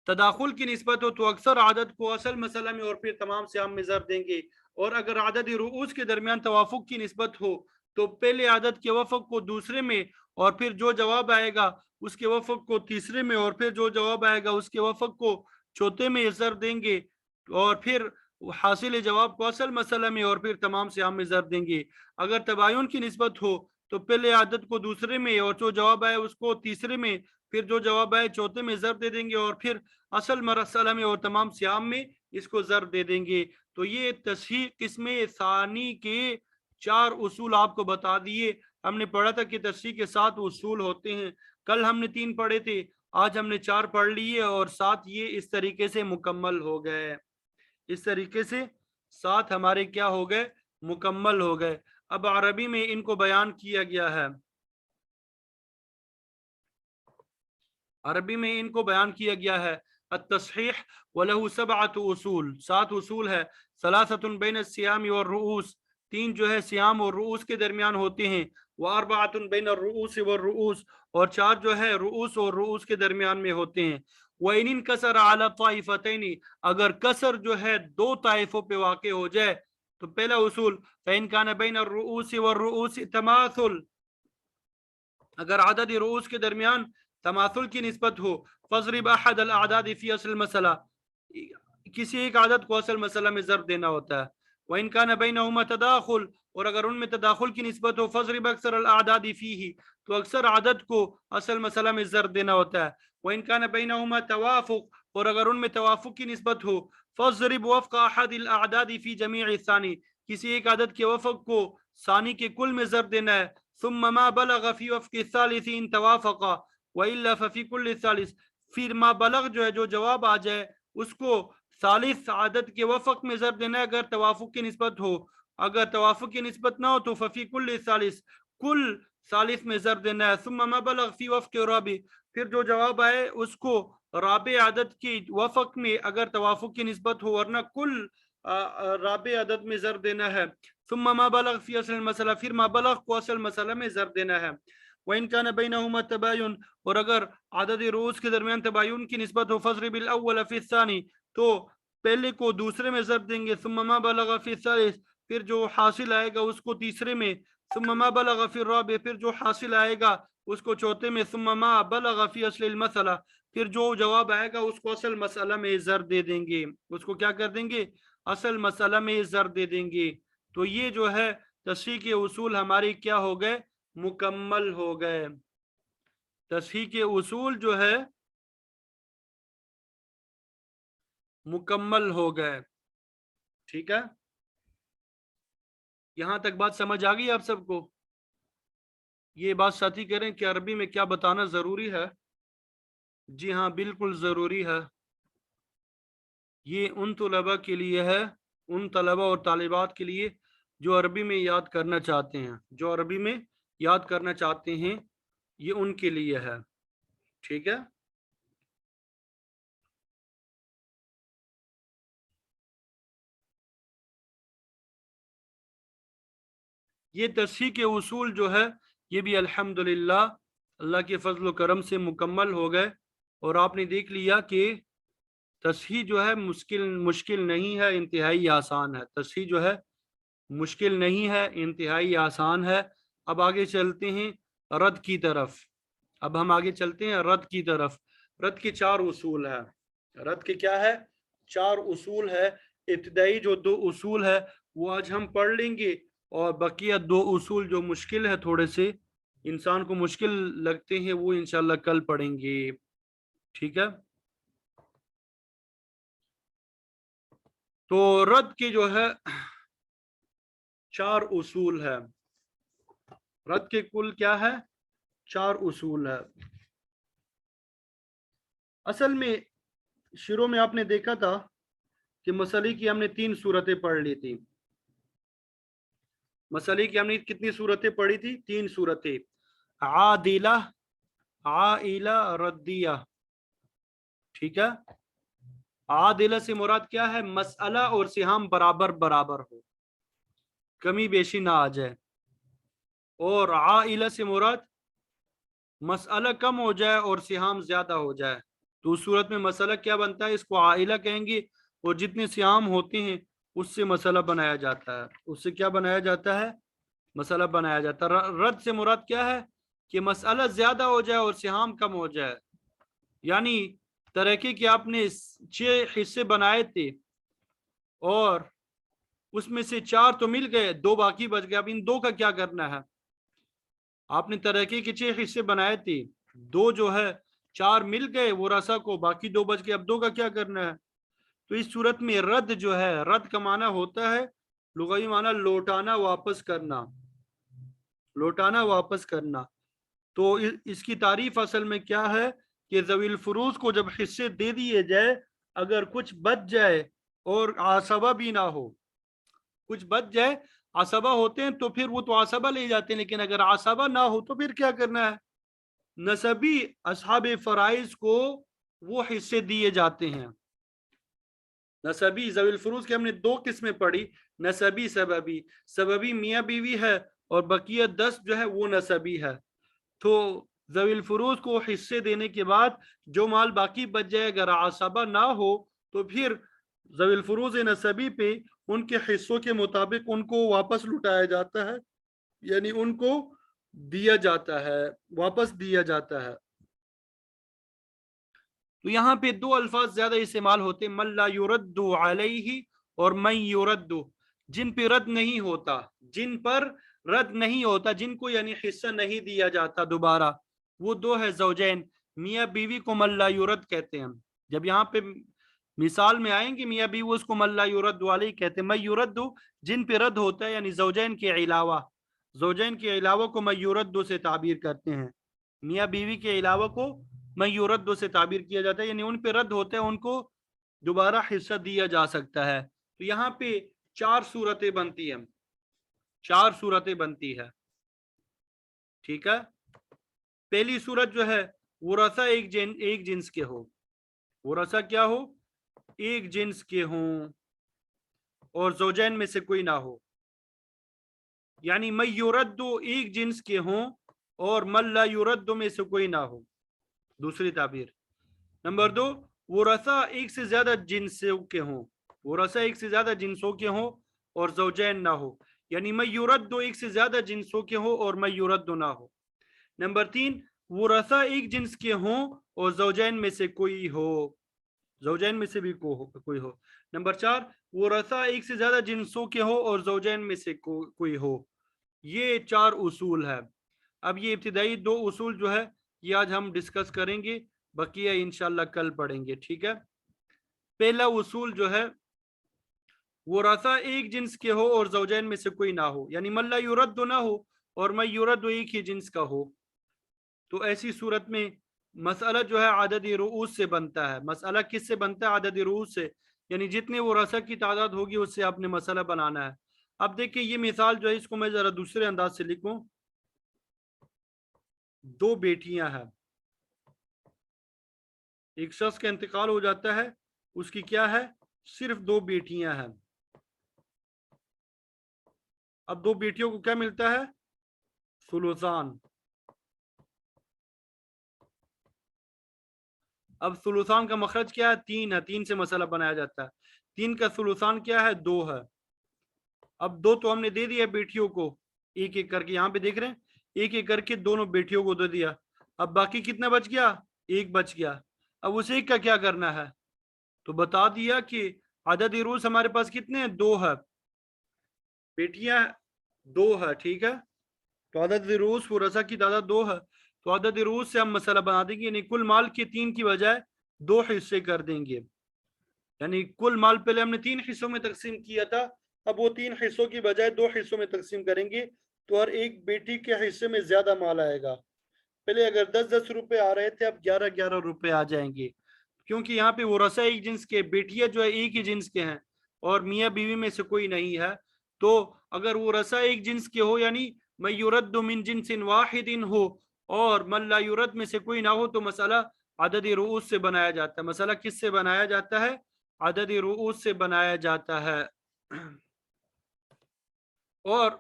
तदाखुल की निस्बत हो तो अक्सर आदत को असल मसला में और फिर तमाम सियाम में ज़र देंगे। और अगर आदद रुऊस के दरमियान तवाफुक की निस्बत हो तो पहले आदत के वफक को दूसरे में और फिर जो जवाब आएगा उसके वफक को तीसरे में और फिर जो जवाब आएगा उसके वफक को चौथे में ज़र देंगे और फिर हासिल जवाब को असल मसला में और फिर तमाम सियाम में ज़र देंगे। अगर तबायुन की निस्बत हो तो पहले आदत को दूसरे में और जो जवाब आए उसको तीसरे में, फिर जो जवाब आए चौथे में ज़र दे देंगे और फिर असल मसला में और तमाम सियाम में इसको ज़र दे देंगे। तो ये तस्हीह किस्म सानी के 4 उसूल आपको बता दिए। हमने पढ़ा था कि तस्हीह के 7 उसूल होते हैं। कल हमने 3 पढ़े थे, आज हमने 4 पढ़ लिए और 7 ये इस तरीके से मुकम्मल हो गए। इस तरीके से 7 हमारे क्या हो गए, मुकम्मल हो गए। अब अरबी में इनको बयान किया गया है, अरबी में इनको बयान किया गया है। अत-तस्हीह वलहु सबअतु उसूल, 7 उसूल है। सलासतुन बैन सियाम व रुऊस, 3 जो है सियाम और रुऊस के दरमियान होते हैं। व अरबअतुन बैन रुऊस व रुऊस, और 4 जो है रुऊस और रुऊस के दरमियान में होते हैं। व इन कसर अला ताइफतैनी, अगर कसर जो है 2 ताइफों पे वाक़ हो जाए तो पहला उसूल फ़इन कान बैन रुऊस व रुऊस तमासुल, अगर आदद रूस के दरमियान तमासुल की निस्बत हो, फजरिब अहद अल आदाद फी असल मसला, किसी एक आदत को असल मसला में ज़र देना होता है। व इन कान बैनहुमा तदाखुल, और अगर उनमें तदाखुल की निस्बत हो, फजरिब अक्सर अल आदाद फीही, तो अक्सर आदत को असल मसला में ज़र देना होता है। व इन कान बैनहुमा तवाफुक, और अगर उनमें तवाफुक की निस्बत हो, फजरिब वफ़क़ अहद अल आदाद फी जमीअ सानी, किसी एक आदत के वफ़क़ को सानी के कुल में ज़र देना है। सुम्मा मा बलग फी वफ़क़ सालिस इन तवाफ़क़ा व इल्ला फी कुल्ल सालिस, फिर मा बलग जो है जो जवाब आ जाए उसको सालिस आदत के वफ़क़ में ज़र देना है अगर तवाफ़ुक की निस्बत हो। अगर तवाफ़ुक की निस्बत ना हो तो फी कुल्ल सालिस, कुल सालिस में ज़र देना है। सुम्मा मा बलग फी वफ़क़ राबी, फिर जो जवाब आए उसको राबे आदत की वफ़क़ में अगर तवाफ़ुक की निस्बत हो, वरना कुल राबे आदत में ज़र देना है। सुम्मा मा बलग फी असल मसला, फिर मा बलग को असल मसला में ज़र देना है। व इन कान बैनहुमा तबायुन, और अगर आदद रोज के दरमियान तबायुन की निस्बत हो, फजरिबिल अव्वल फी सानी, तो पहले को दूसरे में ज़र देंगे। सुम्मा मा बलग फी सालिस, फिर जो हासिल आएगा उसको तीसरे में। सुम्मा मा बलग फी राबे, फिर जो हासिल आएगा उसको चौथे में। सुम्मा मा बलग फी असल मसला, फिर जो जवाब आएगा उसको असल मसला में ज़र दे देंगे। उसको क्या कर देंगे, असल मसला में ज़र दे देंगे। तो ये जो है तस्हीह के उसूल हमारे क्या हो गए, मुकम्मल हो गए। तस्हीह के उसूल जो है मुकम्मल हो गए। ठीक है, यहां तक बात समझ आ गई आप सबको? ये बात साथी कह रहे हैं कि अरबी में क्या बताना जरूरी है। जी हाँ, बिल्कुल जरूरी है। ये उन तलबा के लिए है, उन तलबा और तालिबात के लिए जो अरबी में याद करना चाहते हैं, जो अरबी में याद करना चाहते हैं, ये उनके लिए है। ठीक है, ये तस्हीह के उसूल जो है ये भी अल्हम्दुलिल्लाह अल्लाह के फजल व करम से मुकम्मल हो गए। और आपने देख लिया कि तस्हीह जो है मुश्किल मुश्किल नहीं है, इंतहाई आसान है। तस्हीह जो है मुश्किल नहीं है, इंतहाई आसान है। अब आगे चलते हैं रद की तरफ। अब हम आगे चलते हैं रद की तरफ। रद के 4 उसूल है। रद के क्या है, 4 उसूल है। इब्तिदाई जो 2 उसूल है वो आज हम पढ़ लेंगे, और बकिया 2 उसूल जो मुश्किल है, थोड़े से इंसान को मुश्किल लगते हैं, वो इंशाल्लाह कल पढ़ेंगे। ठीक है, तो रद के जो है 4 उसूल है। रद के कुल क्या है, 4 उसूल है। असल में शुरू में आपने देखा था कि मसले की हमने 3 सूरतें पढ़ ली थी। मसले की हमने कितनी सूरतें पढ़ी थी, 3 सूरतें। आदिला, आइला, रद्दिया। ठीक है, आदिला से मुराद क्या है, मसला और सिहाम बराबर बराबर हो। कमी बेशी ना आ जाए। और आइला से मुराद मसला कम हो जाए और सिहाम ज्यादा हो जाए, तो उस सूरत में मसला क्या बनता है, इसको आइला कहेंगे। और जितने सिहाम होते हैं उससे मसला बनाया जाता है, उससे क्या बनाया जाता है, मसला बनाया जाता है। रद से मुराद क्या है कि मसला ज्यादा हो जाए और सिहाम कम हो जाए। यानी तरक्की के आपने 6 हिस्से बनाए थे और उसमें से 4 तो मिल गए, 2 बाकी बच गए। अब इन 2 का क्या करना है, आपने तरक्की के 6 हिस्से बनाए थे, 2 जो है 4 मिल गए वो रसा को, बाकी 2 बच गए, अब 2 का क्या करना है। तो इस सूरत में रद्द जो है, रद्द का माना होता है लुगावी माना लौटाना, वापस करना, लौटाना वापस करना। तो इसकी तारीफ असल में क्या है कि ज़वील फुरूज को जब हिस्से दे दिए जाए, अगर कुछ बच जाए और आसबा भी ना हो, कुछ बच जाए, आसबा होते हैं तो फिर वो तो आसबा ले जाते हैं, लेकिन अगर आसबा ना हो तो फिर क्या करना है, नसबी असहाब फराइज को वो हिस्से दिए जाते हैं। नसबी ज़वील फुरूज के हमने 2 किस्में पढ़ी, नसबी सबबी। सबबी मियाँ बीवी है और बकिया 10 जो है वो नसबी है। तो ज़वील फुरूज को हिस्से देने के बाद जो माल बाकी बच जाए, अगर आसबा ना हो तो फिर ज़वील फुरूज नसबी पे उनके हिस्सों के मुताबिक उनको वापस लुटाया जाता है, यानी उनको दिया जाता है, वापस दिया जाता है। तो यहाँ पे 2 अल्फाज ज्यादा इस्तेमाल होते, मल्ला युरद्दु अलैहि और मैं युरद्दु, जिन पे रद्द नहीं होता, जिन पर रद्द नहीं होता, जिनको यानी हिस्सा नहीं दिया जाता दोबारा, वो 2 है ज़ौजैन, मियाँ बीवी को मल्ला युरद कहते हैं। जब यहाँ पे मिसाल में आएंगे मियाँ बीवी, उसको मल्ला युरद्दु अलैहि कहते हैं। मैं युरद्दु जिन पे रद्द होता है, यानी ज़ौजैन के अलावा, ज़ौजैन के अलावा को मैं युरद्दु से ताबीर करते हैं। मियाँ बीवी के अलावा को मैं युरद्दु से ताबीर किया जाता है, यानी उन पे रद्द होते हैं, उनको दोबारा हिस्सा दिया जा सकता है। तो यहाँ पे 4 सूरतें बनती हैं, 4 सूरतें बनती है, ठीक है। पहली सूरत जो है वरसा एक जिन्स के हो, वरसा क्या हो, एक जिन्स के हों और ज़ौजैन में से कोई ना हो, यानी मैं युरद्दु एक जिन्स के हों और मल्ला युरद्दु में से कोई ना हो, दूसरी ताबीर। नंबर 2, वरसा एक से ज्यादा जिन्सों के हों, वरसा एक से ज्यादा जिन्सों के हों और ज़ौजैन ना हो, यानी मैं युरद्दु एक से ज्यादा जिन्सों के हो और मैं युरद्दु ना हो। नंबर 3, वरसा एक जिन्स के हों और ज़ौजैन में से कोई हो, ज़ौजैन में से भी कोई हो। नंबर 4, वरसा एक से ज्यादा जिन्सों के हो और ज़ौजैन में से कोई हो। ये 4 उसूल है। अब ये इब्तिदाई 2 उसूल जो है ये आज हम डिस्कस करेंगे, बकिया इंशाल्लाह कल पढ़ेंगे, ठीक है। पहला उसूल जो है वो रसा एक जिन्स के हो और ज़ौजैन में से कोई ना हो, यानी मल्ला युरद्दु ना हो और मैं युरद्दु एक ही जिन्स का हो। तो ऐसी सूरत में मसला जो है आदद रूस से बनता है। मसला किस से बनता है, आदद रूस से, यानी जितने वो रसा की तादाद होगी उससे आपने मसला बनाना है। अब देखिए ये मिसाल जो है इसको मैं जरा दूसरे अंदाज से लिखूं। 2 बेटियां हैं, एक शख्स का इंतकाल हो जाता है, उसकी क्या है, सिर्फ 2 बेटियां हैं। अब 2 बेटियों को क्या मिलता है, सुलुसान। अब सुलुसान का मखरज क्या है, 3 है, 3 से मसला बनाया जाता है। 3 का सुलुसान क्या है, 2 है। अब 2 तो हमने दे दिया बेटियों को, एक एक करके, यहाँ पे देख रहे हैं एक एक करके दोनों बेटियों को दे दिया। अब बाकी कितना बच गया, 1 बच गया। अब उस एक का क्या करना है, तो बता दिया कि अदद रूस हमारे पास कितने हैं, 2 है, बेटियां 2 है, ठीक है। तो अदद रूस रसा की तादाद 2 है, तो अदद रूस से हम मसला बना देंगे, यानी कुल माल के 3 की बजाय 2 हिस्से कर देंगे। यानी कुल माल पहले हमने 3 हिस्सों में तकसीम किया था, अब वो 3 हिस्सों की बजाय 2 हिस्सों में तकसीम करेंगे, तो हर एक बेटी के हिस्से में ज्यादा माल आएगा। पहले अगर 10-10 रुपए आ रहे थे, अब 11-11 रुपए आ जाएंगे, क्योंकि यहाँ पे वो रसा एक जिन्स के, बेटियां जो है एक ही जिन्स के हैं और मियाँ बीवी में से कोई नहीं है। तो अगर वो रसा एक जिन्स के हो, यानी मैं युरद्दु मिन जिन्सिन वाहिदिन हो और मन ला युरद में से कोई ना हो, तो मसला अदद रूस से बनाया जाता है। मसला किस से बनाया जाता है, अदद रूस से बनाया जाता है। اور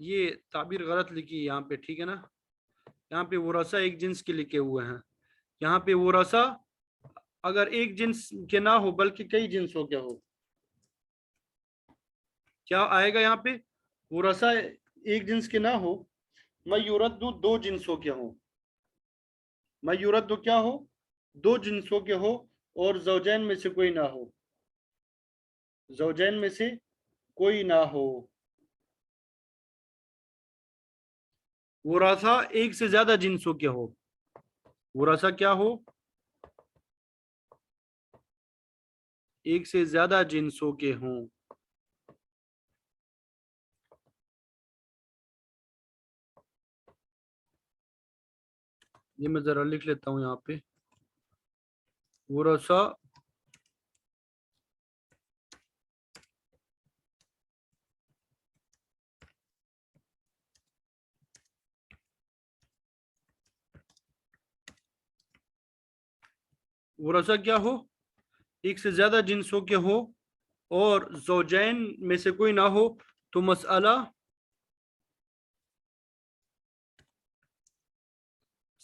یہ تعبیر غلط لکھی ہے یہاں پہ، ٹھیک ہے نا، یہاں پہ ورثہ ایک جنس کے لکھے ہوئے ہیں، یہاں پہ ورثہ اگر ایک جنس کے نہ ہو بلکہ کئی جنسوں کے ہو، کیا آئے گا یہاں پہ؟ ورثہ ایک جنس کے نہ ہو، میں یورد دو جنسوں کے ہوں، میں یورد کیا ہو، دو جنسوں کے ہو، اور زوجین میں سے کوئی نہ ہو، زوجین میں سے کوئی نہ ہو۔ ورثہ ایک سے زیادہ جنسوں کے ہو، ورثہ کیا ہو؟ ایک سے زیادہ جنسوں کے ہوں۔ یہ میں ذرا لکھ لیتا ہوں یہاں پہ، ورثہ ورثہ کیا ہو؟ ایک سے زیادہ جنسوں کے ہو اور زوجین میں سے کوئی نہ ہو، تو مسئلہ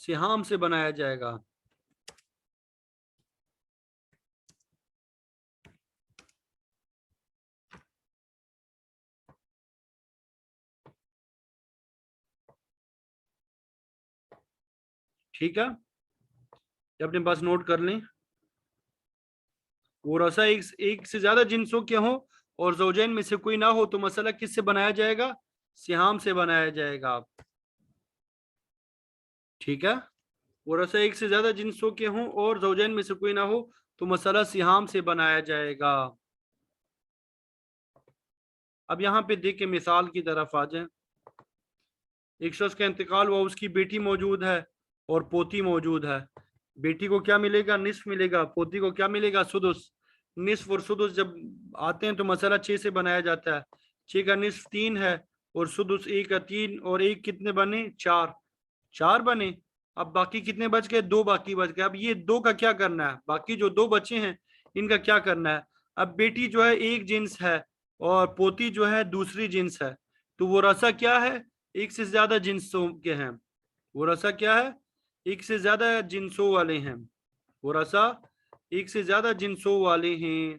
سہام سے بنایا جائے گا۔ ٹھیک ہے، یہ اپنے پاس نوٹ کر لیں، ورثہ ایک سے زیادہ جنسوں کے ہوں اور زوجین میں سے کوئی نہ ہو، تو مسئلہ کس سے بنایا جائے گا؟ سہام سے بنایا جائے گا۔ ٹھیک ہے، ورثہ ایک سے زیادہ جنسوں کے ہوں اور زوجین میں سے کوئی نہ ہو، تو مسئلہ سہام سے بنایا جائے گا۔ اب یہاں پہ دیکھ کے مثال کی طرف آ جائیں، ایک شخص کا انتقال ہوا، اس کی بیٹی موجود ہے اور پوتی موجود ہے، بیٹی کو کیا ملے گا؟ نصف ملے گا، پوتی کو کیا ملے گا؟ سدس۔ نصف اور سدس جب آتے ہیں تو مسئلہ 6 سے بنایا جاتا ہے، 6 کا نصف 3 ہے اور سدس 1 کا 3 اور 1 کتنے بنے؟ 4 بنے۔ اب باقی کتنے بچ گئے؟ 2 باقی بچ گئے۔ اب یہ 2 کا کیا کرنا ہے؟ باقی جو 2 بچے ہیں ان کا کیا کرنا ہے؟ اب بیٹی جو ہے ایک جنس ہے اور پوتی جو ہے دوسری جنس ہے، تو ورثہ کیا ہے؟ ایک سے زیادہ جنسوں کے ہیں، ورثہ کیا ہے؟ ایک سے زیادہ جنسوں والے ہیں، ورثہ ایک سے زیادہ جنسوں والے ہیں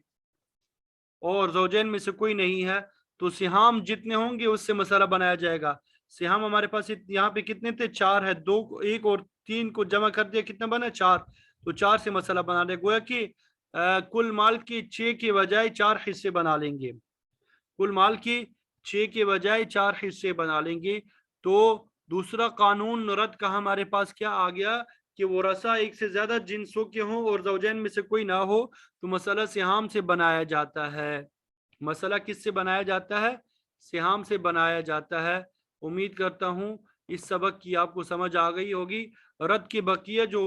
اور زوجین میں سے کوئی نہیں ہے، تو سہام جتنے ہوں گے اس سے مسئلہ بنایا جائے گا۔ سہام ہمارے پاس یہاں پہ کتنے تھے؟ 4 ہے، 2 1 اور 3 کو جمع کر دیا کتنا بنا؟ 4، تو 4 سے مسئلہ بنا دے، گویا کہ کل مال کے 6 کے بجائے 4 حصے بنا لیں گے، کل مال کے 6 کے بجائے 4 حصے بنا لیں گے۔ تو دوسرا قانون رد کا ہمارے پاس کیا آ گیا کہ ورثہ ایک سے زیادہ جنسوں کے ہوں اور زوجین میں سے کوئی نہ ہو، تو مسئلہ سہام سے بنایا جاتا ہے۔ مسئلہ کس سے بنایا جاتا ہے؟ سہام سے بنایا جاتا ہے۔ امید کرتا ہوں اس سبق کی آپ کو سمجھ آ گئی ہوگی۔ رد کے بقیہ جو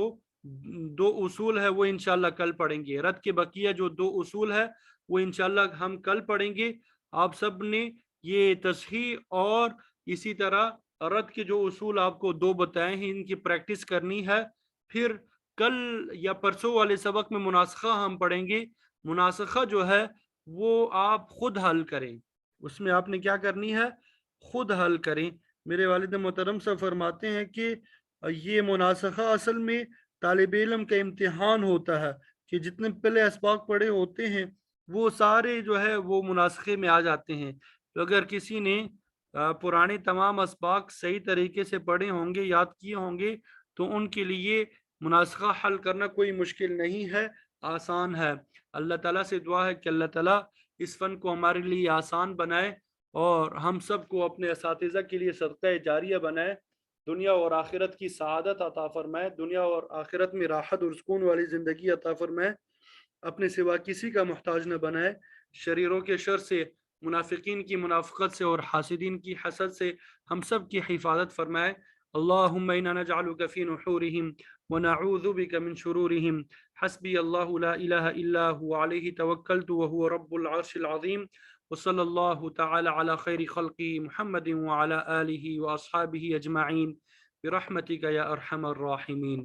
2 اصول ہے وہ انشاءاللہ کل پڑھیں گے، رد کے بقیہ جو 2 اصول ہے وہ انشاءاللہ ہم کل پڑھیں گے۔ آپ سب نے یہ تصحیح اور اسی طرح رد کے جو اصول آپ کو 2 بتائے ہیں ان کی پریکٹس کرنی ہے۔ پھر کل یا پرسوں والے سبق میں مناسخہ ہم پڑھیں گے۔ مناسخہ جو ہے وہ آپ خود حل کریں، اس میں آپ نے کیا کرنی ہے؟ خود حل کریں۔ میرے والد محترم صاحب فرماتے ہیں کہ یہ مناسخہ اصل میں طالب علم کا امتحان ہوتا ہے کہ جتنے پہلے اسباق پڑھے ہوتے ہیں وہ سارے جو ہے وہ مناسخے میں آ جاتے ہیں۔ تو اگر کسی نے پرانے تمام اسباق صحیح طریقے سے پڑھے ہوں گے، یاد کیے ہوں گے، تو ان کے لیے مناسخہ حل کرنا کوئی مشکل نہیں ہے، آسان ہے۔ اللہ تعالیٰ سے دعا ہے کہ اللہ تعالیٰ اس فن کو ہمارے لیے آسان بنائے اور ہم سب کو اپنے اساتذہ کے لیے صدقہ جاریہ بنائے، دنیا اور آخرت کی سعادت عطا فرمائے، دنیا اور آخرت میں راحت اور سکون والی زندگی عطا فرمائے، اپنے سوا کسی کا محتاج نہ بنائے، شریروں کے شر سے، منافقین کی منافقت سے اور حاسدین کی حسد سے ہم سب کی حفاظت فرمائے۔ اللہم انا نجعلک فی نحورہم ونعوذ بک من شرورہم، حسبی اللہ لا الہ الا هو علیہ توکلت وهو رب العرش العظیم، وصلی اللہ تعالی علی خیر خلقہ محمد وعلی آلہ واصحابہ اجمعین برحمتک یا ارحم الراحمین۔